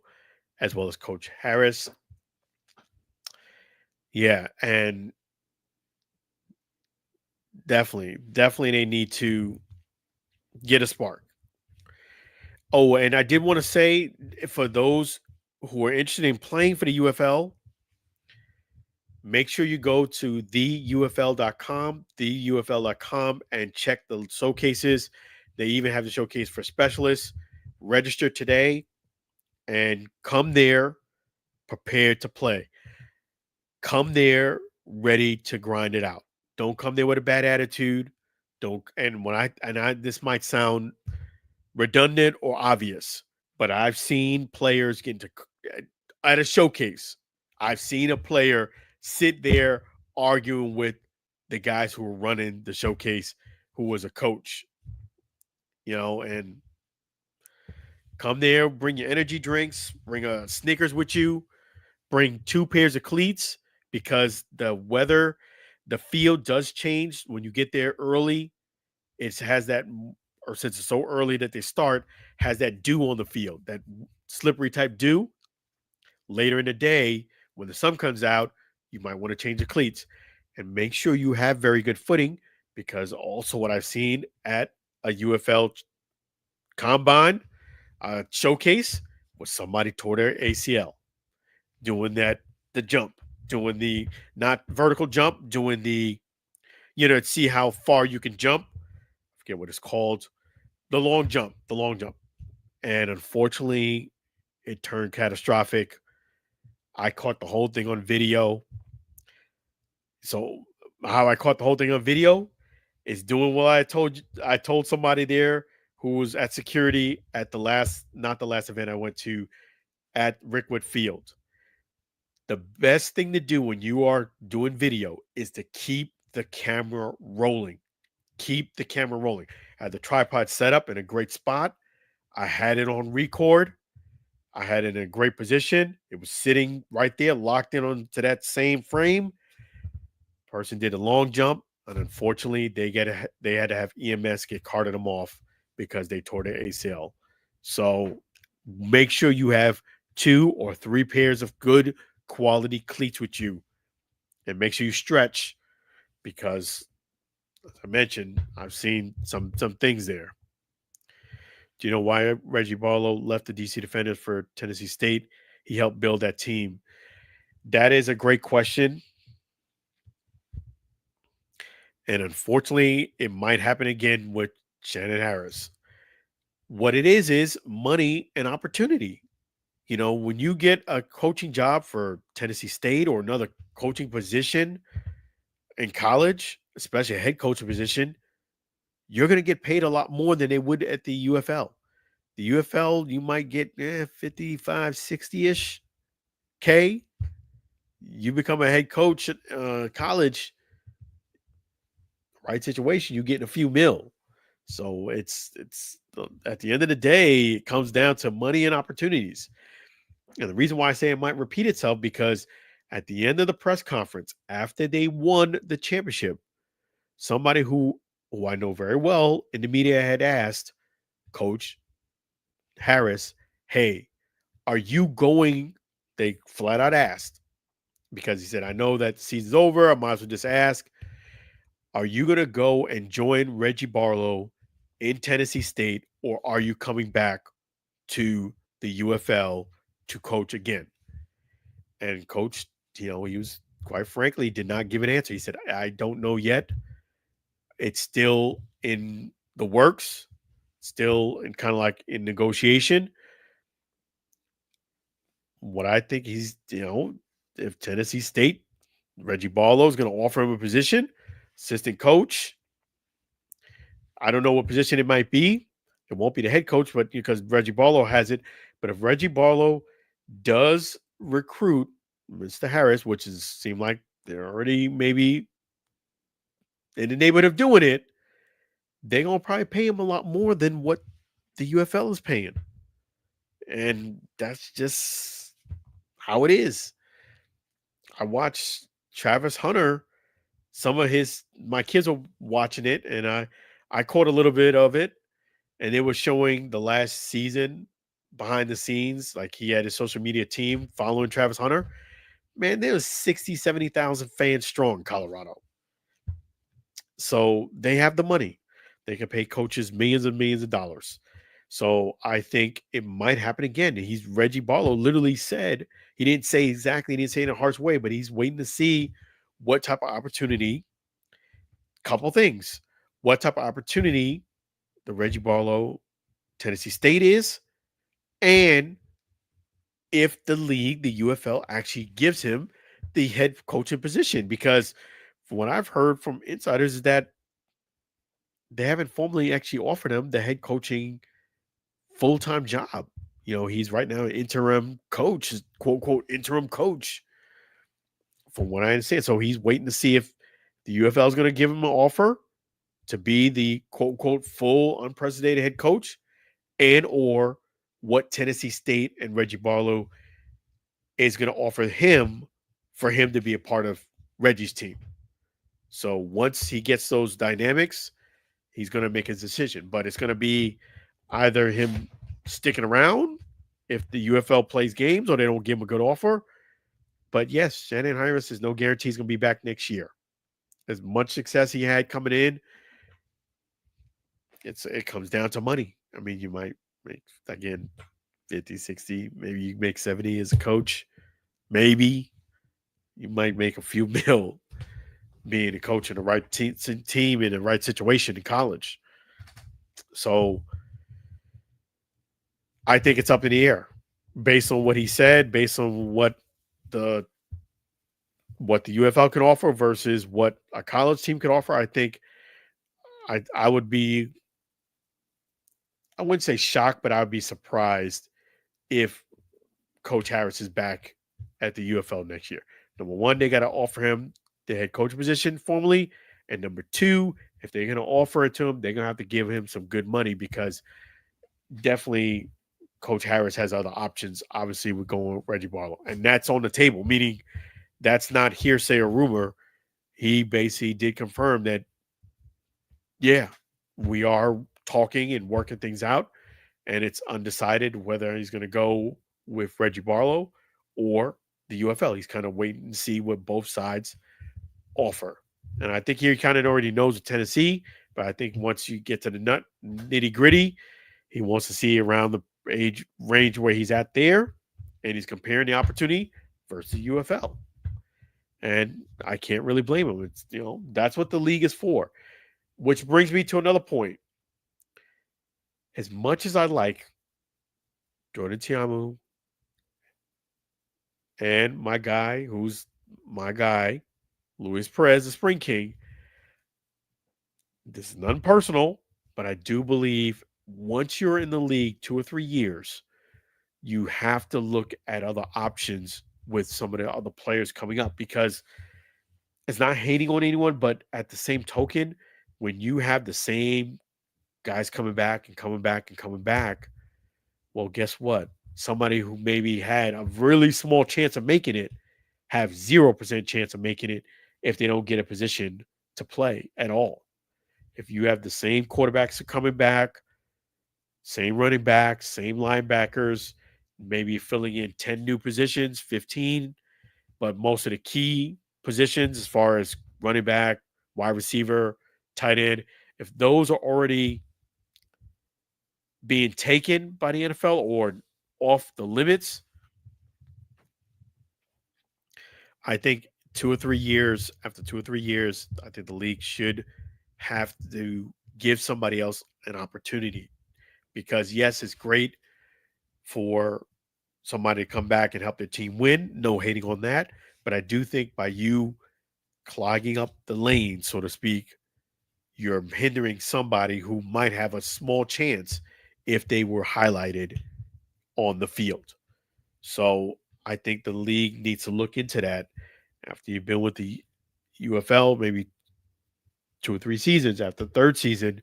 as well as Coach Harris. Yeah, and definitely they need to get a spark. Oh, and I did want to say for those who are interested in playing for the UFL, make sure you go to theufl.com, and check the showcases. They even have the showcase for specialists. Register today and come there prepared to play. Come there ready to grind it out. Don't come there with a bad attitude. Don't and when I this might sound redundant or obvious, but I've seen players get into at a showcase. I've seen a player sit there arguing with the guys who were running the showcase, who was a coach, and come there, bring your energy drinks, bring a Snickers with you, bring 2 pairs of cleats because the field does change when you get there early. It has that, or since it's so early that they start, has that dew on the field, that slippery type dew. Later in the day, when the sun comes out, you might want to change the cleats and make sure you have very good footing because also what I've seen at a UFL combine showcase was somebody tore their ACL doing the jump, doing the not vertical jump, doing to see how far you can jump. I forget what it's called. The long jump. And unfortunately, it turned catastrophic. I caught the whole thing on video. So how I caught the whole thing on video is doing what I told you. I told somebody there who was at security at not the last event I went to at Rickwood Field. The best thing to do when you are doing video is to keep the camera rolling. Keep the camera rolling. I had the tripod set up in a great spot. I had it on record. I had it in a great position. It was sitting right there, locked in onto that same frame. Person did a long jump, and unfortunately, they had to have EMS get carted them off because they tore their ACL. So make sure you have 2 or 3 pairs of good quality cleats with you, and make sure you stretch because, as I mentioned, I've seen some things there. Do you know why Reggie Barlow left the DC Defenders for Tennessee State? He helped build that team. That is a great question. And unfortunately, it might happen again with Shannon Harris. What it is money and opportunity. When you get a coaching job for Tennessee State or another coaching position in college, especially a head coaching position, you're going to get paid a lot more than they would at the UFL. The UFL, you might get 55, 60-ish K. You become a head coach at college, right situation, you get a few mil. So it's at the end of the day, it comes down to money and opportunities. And the reason why I say it might repeat itself because at the end of the press conference, after they won the championship, somebody who I know very well in the media had asked Coach Harris, "Hey, are you going?" They flat out asked because he said, "I know that the season's over. I might as well just ask. Are you going to go and join Reggie Barlow in Tennessee State, or are you coming back to the UFL to coach again?" And Coach, he was quite frankly did not give an answer. He said, "I don't know yet. It's still in the works, still in kind of like in negotiation." What I think if Tennessee State, Reggie Barlow is going to offer him a position, assistant coach, I don't know what position it might be. It won't be the head coach, but because Reggie Barlow has it. But if Reggie Barlow does recruit Mr. Harris, which is seem like they're already maybe in the neighborhood of doing it, they're gonna probably pay him a lot more than what the UFL is paying. And that's just how it is. I watched Travis Hunter, some of his my kids were watching it, and I caught a little bit of it, and it was showing the last season behind the scenes. Like he had his social media team following Travis Hunter. Man, there was 60, 70,000 fans strong in Colorado. So they have the money. They can pay coaches millions and millions of dollars. So I think it might happen again. He's Reggie Barlow literally said, he didn't say exactly, he didn't say it in a harsh way, but he's waiting to see what type of opportunity, couple things, what type of opportunity the Reggie Barlow Tennessee State is, and if the league, the UFL, actually gives him the head coaching position. Because from what I've heard from insiders is that they haven't formally actually offered him the head coaching full-time job. He's right now an interim coach, quote unquote interim coach, from what I understand. So he's waiting to see if the UFL is going to give him an offer to be the quote unquote full unprecedented head coach, and or what Tennessee State and Reggie Barlow is going to offer him for him to be a part of Reggie's team. So once he gets those dynamics, he's going to make his decision. But it's going to be either him sticking around if the UFL plays games or they don't give him a good offer. But yes, Shannon Harris is no guarantee he's going to be back next year. As much success he had coming in, it comes down to money. I mean, you might make, again, 50, 60, maybe you make 70 as a coach. Maybe you might make a few mil being a coach in the right team in the right situation in college. So I think it's up in the air based on what he said, based on the the UFL can offer versus what a college team could offer. I think I would be, I wouldn't say shocked, but I would be surprised if Coach Harris is back at the UFL next year. Number one, they got to offer him the head coach position formally. And number two, if they're going to offer it to him, they're going to have to give him some good money, because definitely Coach Harris has other options. Obviously, we're going with Reggie Barlow. And that's on the table, meaning that's not hearsay or rumor. He basically did confirm that, yeah, we are talking and working things out, and it's undecided whether he's going to go with Reggie Barlow or the UFL. He's kind of waiting to see what both sides offer. And I think he kind of already knows with Tennessee, but I think once you get to the nitty gritty, he wants to see around the age range where he's at there, and he's comparing the opportunity versus the UFL. And I can't really blame him. It's, that's what the league is for. Which brings me to another point. As much as I like Jordan Tiamu and my guy, who's my guy, Luis Perez, the Spring King, this is nothing personal, but I do believe once you're in the league 2 or 3 years, you have to look at other options with some of the other players coming up, because it's not hating on anyone, but at the same token, when you have the same guys coming back and coming back and coming back, well, guess what? Somebody who maybe had a really small chance of making it have 0% chance of making it if they don't get a position to play at all. If you have the same quarterbacks coming back, same running backs, same linebackers, maybe filling in 10 new positions, 15, but most of the key positions as far as running back, wide receiver, tight end, if those are already being taken by the NFL or off the limits, I think 2 or 3 years, after 2 or 3 years, I think the league should have to give somebody else an opportunity. Because yes, it's great for somebody to come back and help their team win. No hating on that. But I do think by you clogging up the lane, so to speak, you're hindering somebody who might have a small chance if they were highlighted on the field. So I think the league needs to look into that after you've been with the UFL maybe 2 or 3 seasons. After the third season,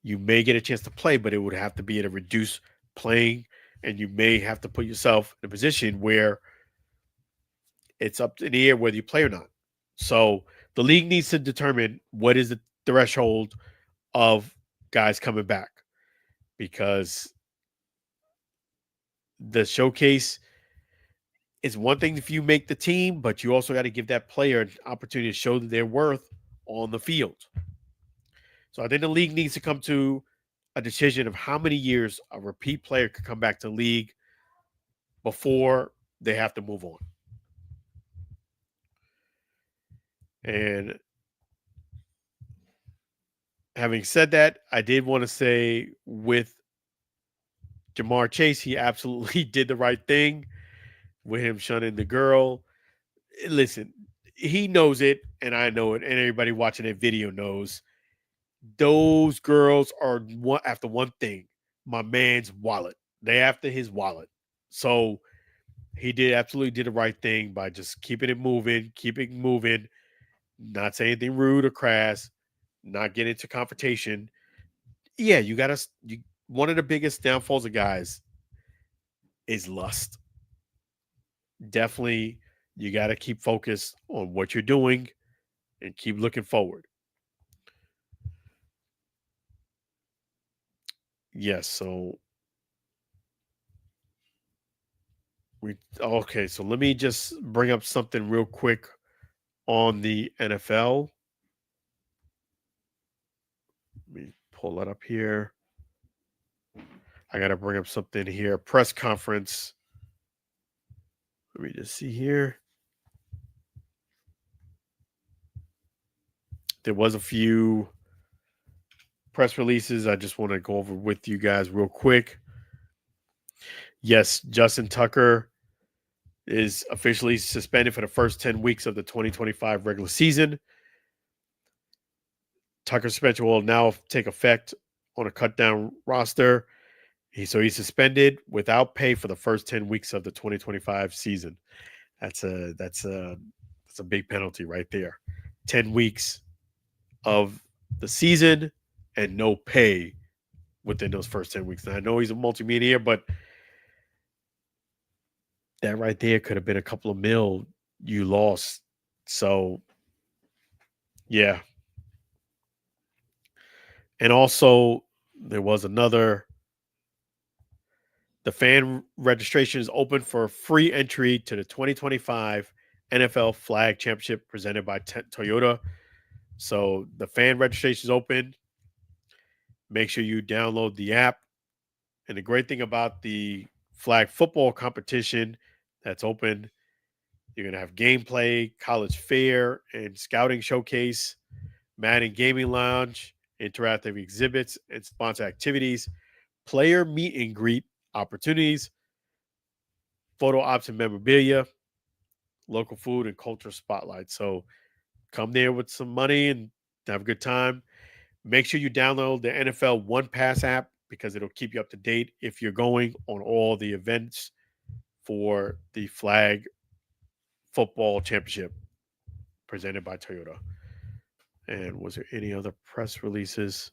you may get a chance to play, but it would have to be at a reduced playing, and you may have to put yourself in a position where it's up in the air whether you play or not. So the league needs to determine what is the threshold of guys coming back, because the showcase is one thing if you make the team, but you also got to give that player an opportunity to show their worth on the field. So I think the league needs to come to a decision of how many years a repeat player could come back to the league before they have to move on. And having said that, I did want to say with Jamarr Chase, he absolutely did the right thing with him shunning the girl. Listen, he knows it, and I know it, and everybody watching that video knows. Those girls are after one thing: my man's wallet. They after his wallet. So he did the right thing by just keeping it moving, not saying anything rude or crass, not getting into confrontation. Yeah, you gotta. One of the biggest downfalls of guys is lust. Definitely, you got to keep focused on what you're doing and keep looking forward. Yes. So okay. So let me just bring up something real quick on the NFL. Let me pull that up here. I got to bring up something here. Press conference. Let me just see here. There was a few press releases I just want to go over with you guys real quick. Yes, Justin Tucker is officially suspended for the first 10 weeks of the 2025 regular season. Tucker's suspension will now take effect on a cut down roster. He's suspended without pay for the first 10 weeks of the 2025 season. That's a big penalty right there. 10 weeks of the season and no pay within those first 10 weeks. Now, I know he's a multi-millionaire, but that right there could have been a couple of mil you lost. So, yeah. And also, there was the fan registration is open for free entry to the 2025 NFL Flag Championship presented by Toyota. So the fan registration is open. Make sure you download the app. And the great thing about the flag football competition that's open, you're going to have gameplay, college fair, and scouting showcase, Madden Gaming Lounge, interactive exhibits, and sponsor activities, player meet and greet opportunities, photo ops and memorabilia, local food, and culture spotlight. So come there with some money and have a good time. Make sure you download the NFL One Pass app because it'll keep you up to date if you're going on all the events for the Flag Football Championship presented by Toyota. And was there any other press releases?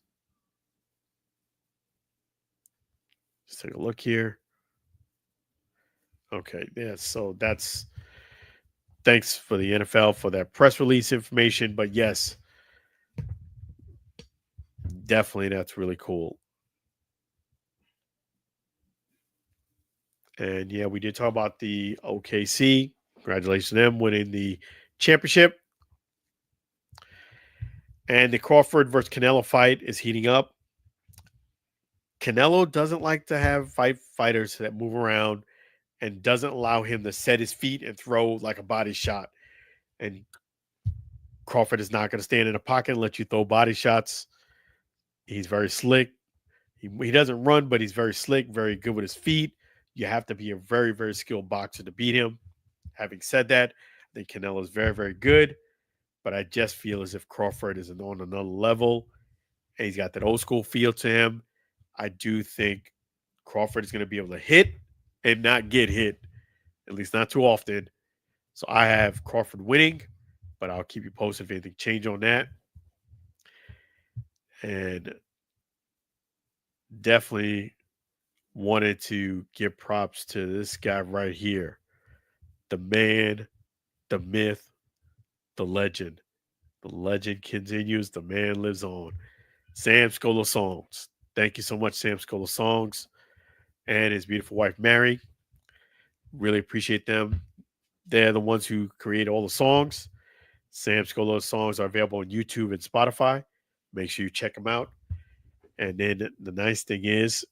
Let's take a look here. Okay, yeah, so that's thanks for the NFL for that press release information. But yes, definitely that's really cool. And yeah, we did talk about the OKC. Congratulations to them winning the championship. And the Crawford versus Canelo fight is heating up. Canelo doesn't like to have fighters that move around and doesn't allow him to set his feet and throw like a body shot. And Crawford is not going to stand in a pocket and let you throw body shots. He's very slick. He doesn't run, but he's very slick, very good with his feet. You have to be a very, very skilled boxer to beat him. Having said that, I think Canelo is very, very good. But I just feel as if Crawford is on another level. And he's got that old school feel to him. I do think Crawford is going to be able to hit and not get hit, at least not too often. So I have Crawford winning, but I'll keep you posted if anything change on that. And definitely wanted to give props to this guy right here. The man, the myth, the legend. The legend continues. The man lives on. Sam Scola Songs. Thank you so much, Sam Scola Songs, and his beautiful wife, Mary. Really appreciate them. They're the ones who create all the songs. Sam Scola Songs are available on YouTube and Spotify. Make sure you check them out. And then the nice thing is,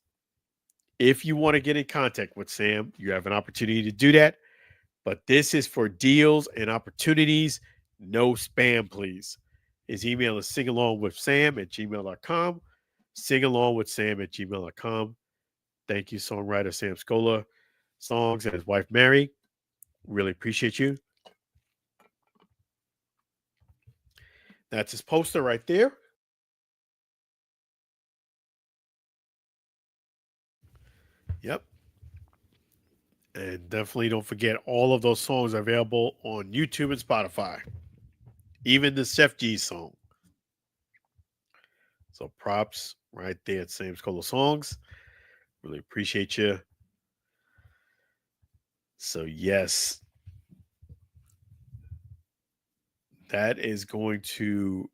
if you want to get in contact with Sam, you have an opportunity to do that. But this is for deals and opportunities. No spam, please. His email is singalongwithsam@gmail.com. Singalongwithsam@gmail.com. Thank you, songwriter Sam Scola Songs and his wife Mary. Really appreciate you. That's his poster right there. Yep. And definitely don't forget all of those songs are available on YouTube and Spotify. Even the Chef G song. So props right there at Sam Scola Songs. Really appreciate you. So yes, that is going to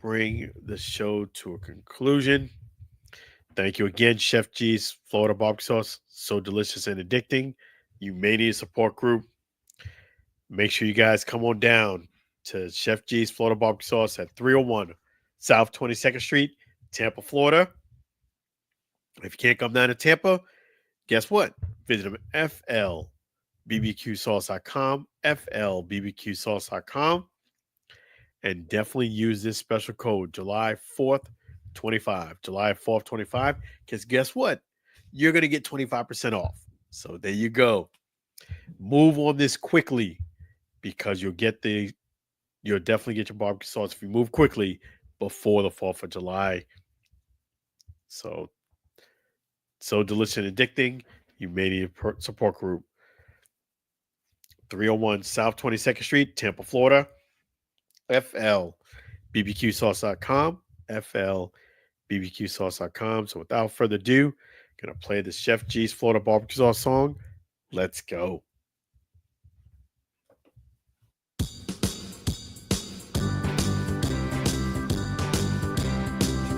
bring the show to a conclusion. Thank you again, Chef G's Florida barbecue sauce. So delicious and addicting. You may need a support group. Make sure you guys come on down to Chef G's Florida barbecue sauce at 301 South 22nd Street, Tampa, Florida. If you can't come down to Tampa, guess what? Visit them at flbbqsauce.com, flbbqsauce.com, and definitely use this special code July 4th, 25. July 4th, 25, because guess what? You're going to get 25% off. So there you go. Move on this quickly because you'll definitely get your barbecue sauce if you move quickly before the 4th of July. So delicious and addicting. You may need a support group. 301 South 22nd Street, Tampa, Florida. flbbqsauce.com. flbbqsauce.com. So without further ado, going to play the Chef G's Florida barbecue sauce song. Let's go.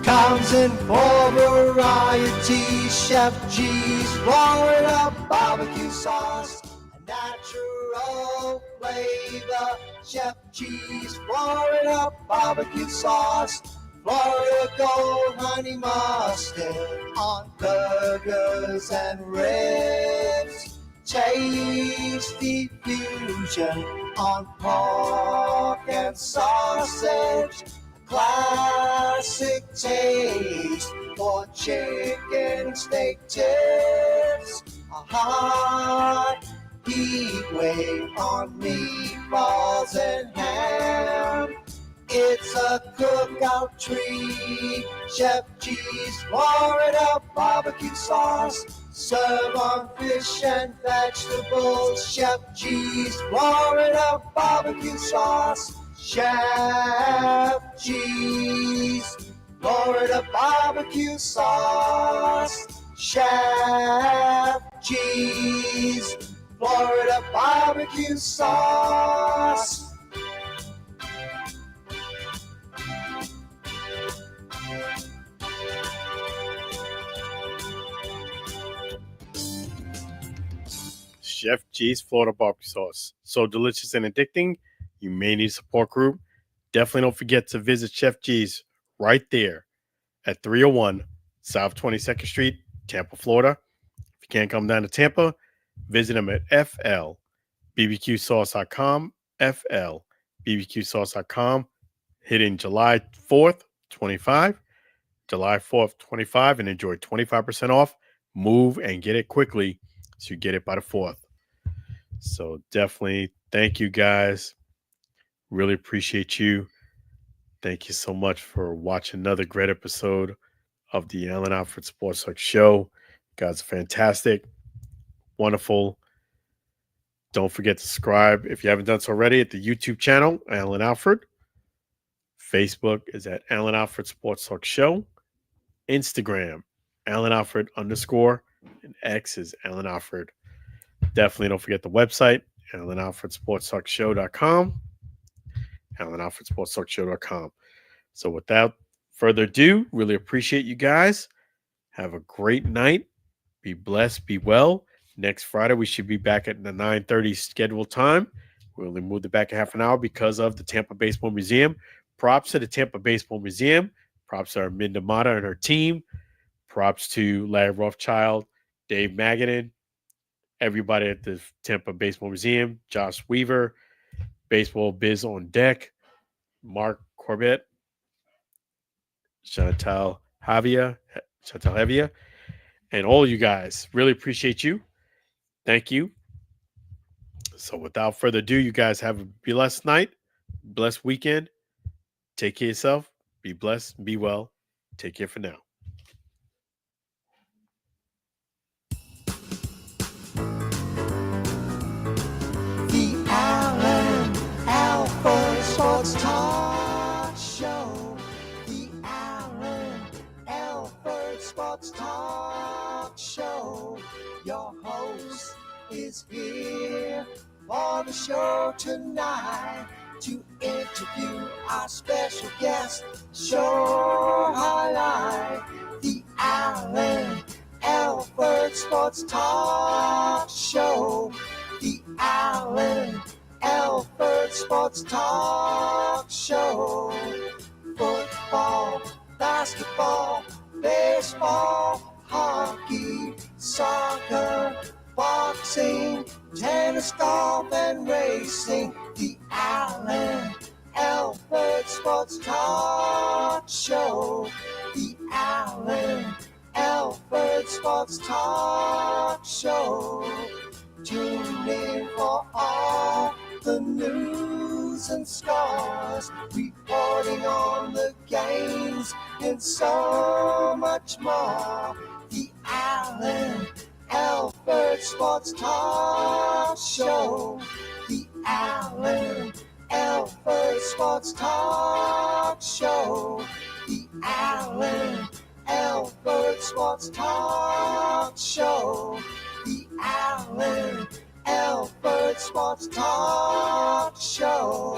Comes in four varieties, Chef G's Florida barbecue sauce, a natural flavor, Chef G's Florida barbecue sauce, Florida Gold Honey Mustard on burgers and ribs, tasty fusion on pork and sausage, classic taste for chicken steak tips, a hot heat wave on meatballs and ham. It's a cookout treat, Chef G's Florida barbecue sauce. Serve on fish and vegetables, Chef G's Florida barbecue sauce. Chef G's Florida barbecue sauce. Chef G's Florida barbecue sauce. Chef G's Florida barbecue sauce. So delicious and addicting. You may need a support group. Definitely don't forget to visit Chef G's right there at 301 South 22nd Street, Tampa, Florida. If you can't come down to Tampa, visit them at flbbqsauce.com, flbbqsauce.com, hitting July 4th, 25, July 4th, 25, and enjoy 25% off. Move and get it quickly so you get it by the 4th. So definitely thank you guys. Really appreciate you. Thank you so much for watching another great episode of the Alford Sports Talk Show. You guys are fantastic. Wonderful. Don't forget to subscribe if you haven't done so already at the YouTube channel, Alan Alford. Facebook is at Alan Alford Sports Talk Show. Instagram, Alan Alford _ and X is Alan Alford. Definitely don't forget the website, AlanAlfordSportsTalkShow.com. AlanAlfordSportsTalkShow.com. So without further ado, really appreciate you guys. Have a great night. Be blessed. Be well. Next Friday, we should be back at the 9:30 scheduled time. We only moved it back a half an hour because of the Tampa Baseball Museum. Props to the Tampa Baseball Museum. Props to Arminda Mata and her team. Props to Larry Rothschild, Dave Magadan, everybody at the Tampa Baseball Museum, Josh Weaver, Baseball Biz on Deck, Mark Corbett, Chantal Hevia, and all you guys. Really appreciate you. Thank you. So without further ado, you guys have a blessed night, blessed weekend. Take care of yourself. Be blessed. Be well. Take care for now. The Alan Alford Sports Talk Show. The Alan Alford Sports Talk Show. Your host is here for the show tonight to interview our special guest. Show highlight the Alan Alford Sports Talk Show. The Alan Alford Sports Talk Show. Football, basketball, baseball, hockey, soccer, boxing, tennis, golf, and racing. The Alan Alford Sports Talk Show. The Alan Alford Sports Talk Show. Tune in for all the news and scores, reporting on the games and so much more. The Alan Alford Sports Talk Show. The Alan Alford Sports Talk Show. The Alan Alford Sports Talk Show. The Alan Alford Sports Talk Show.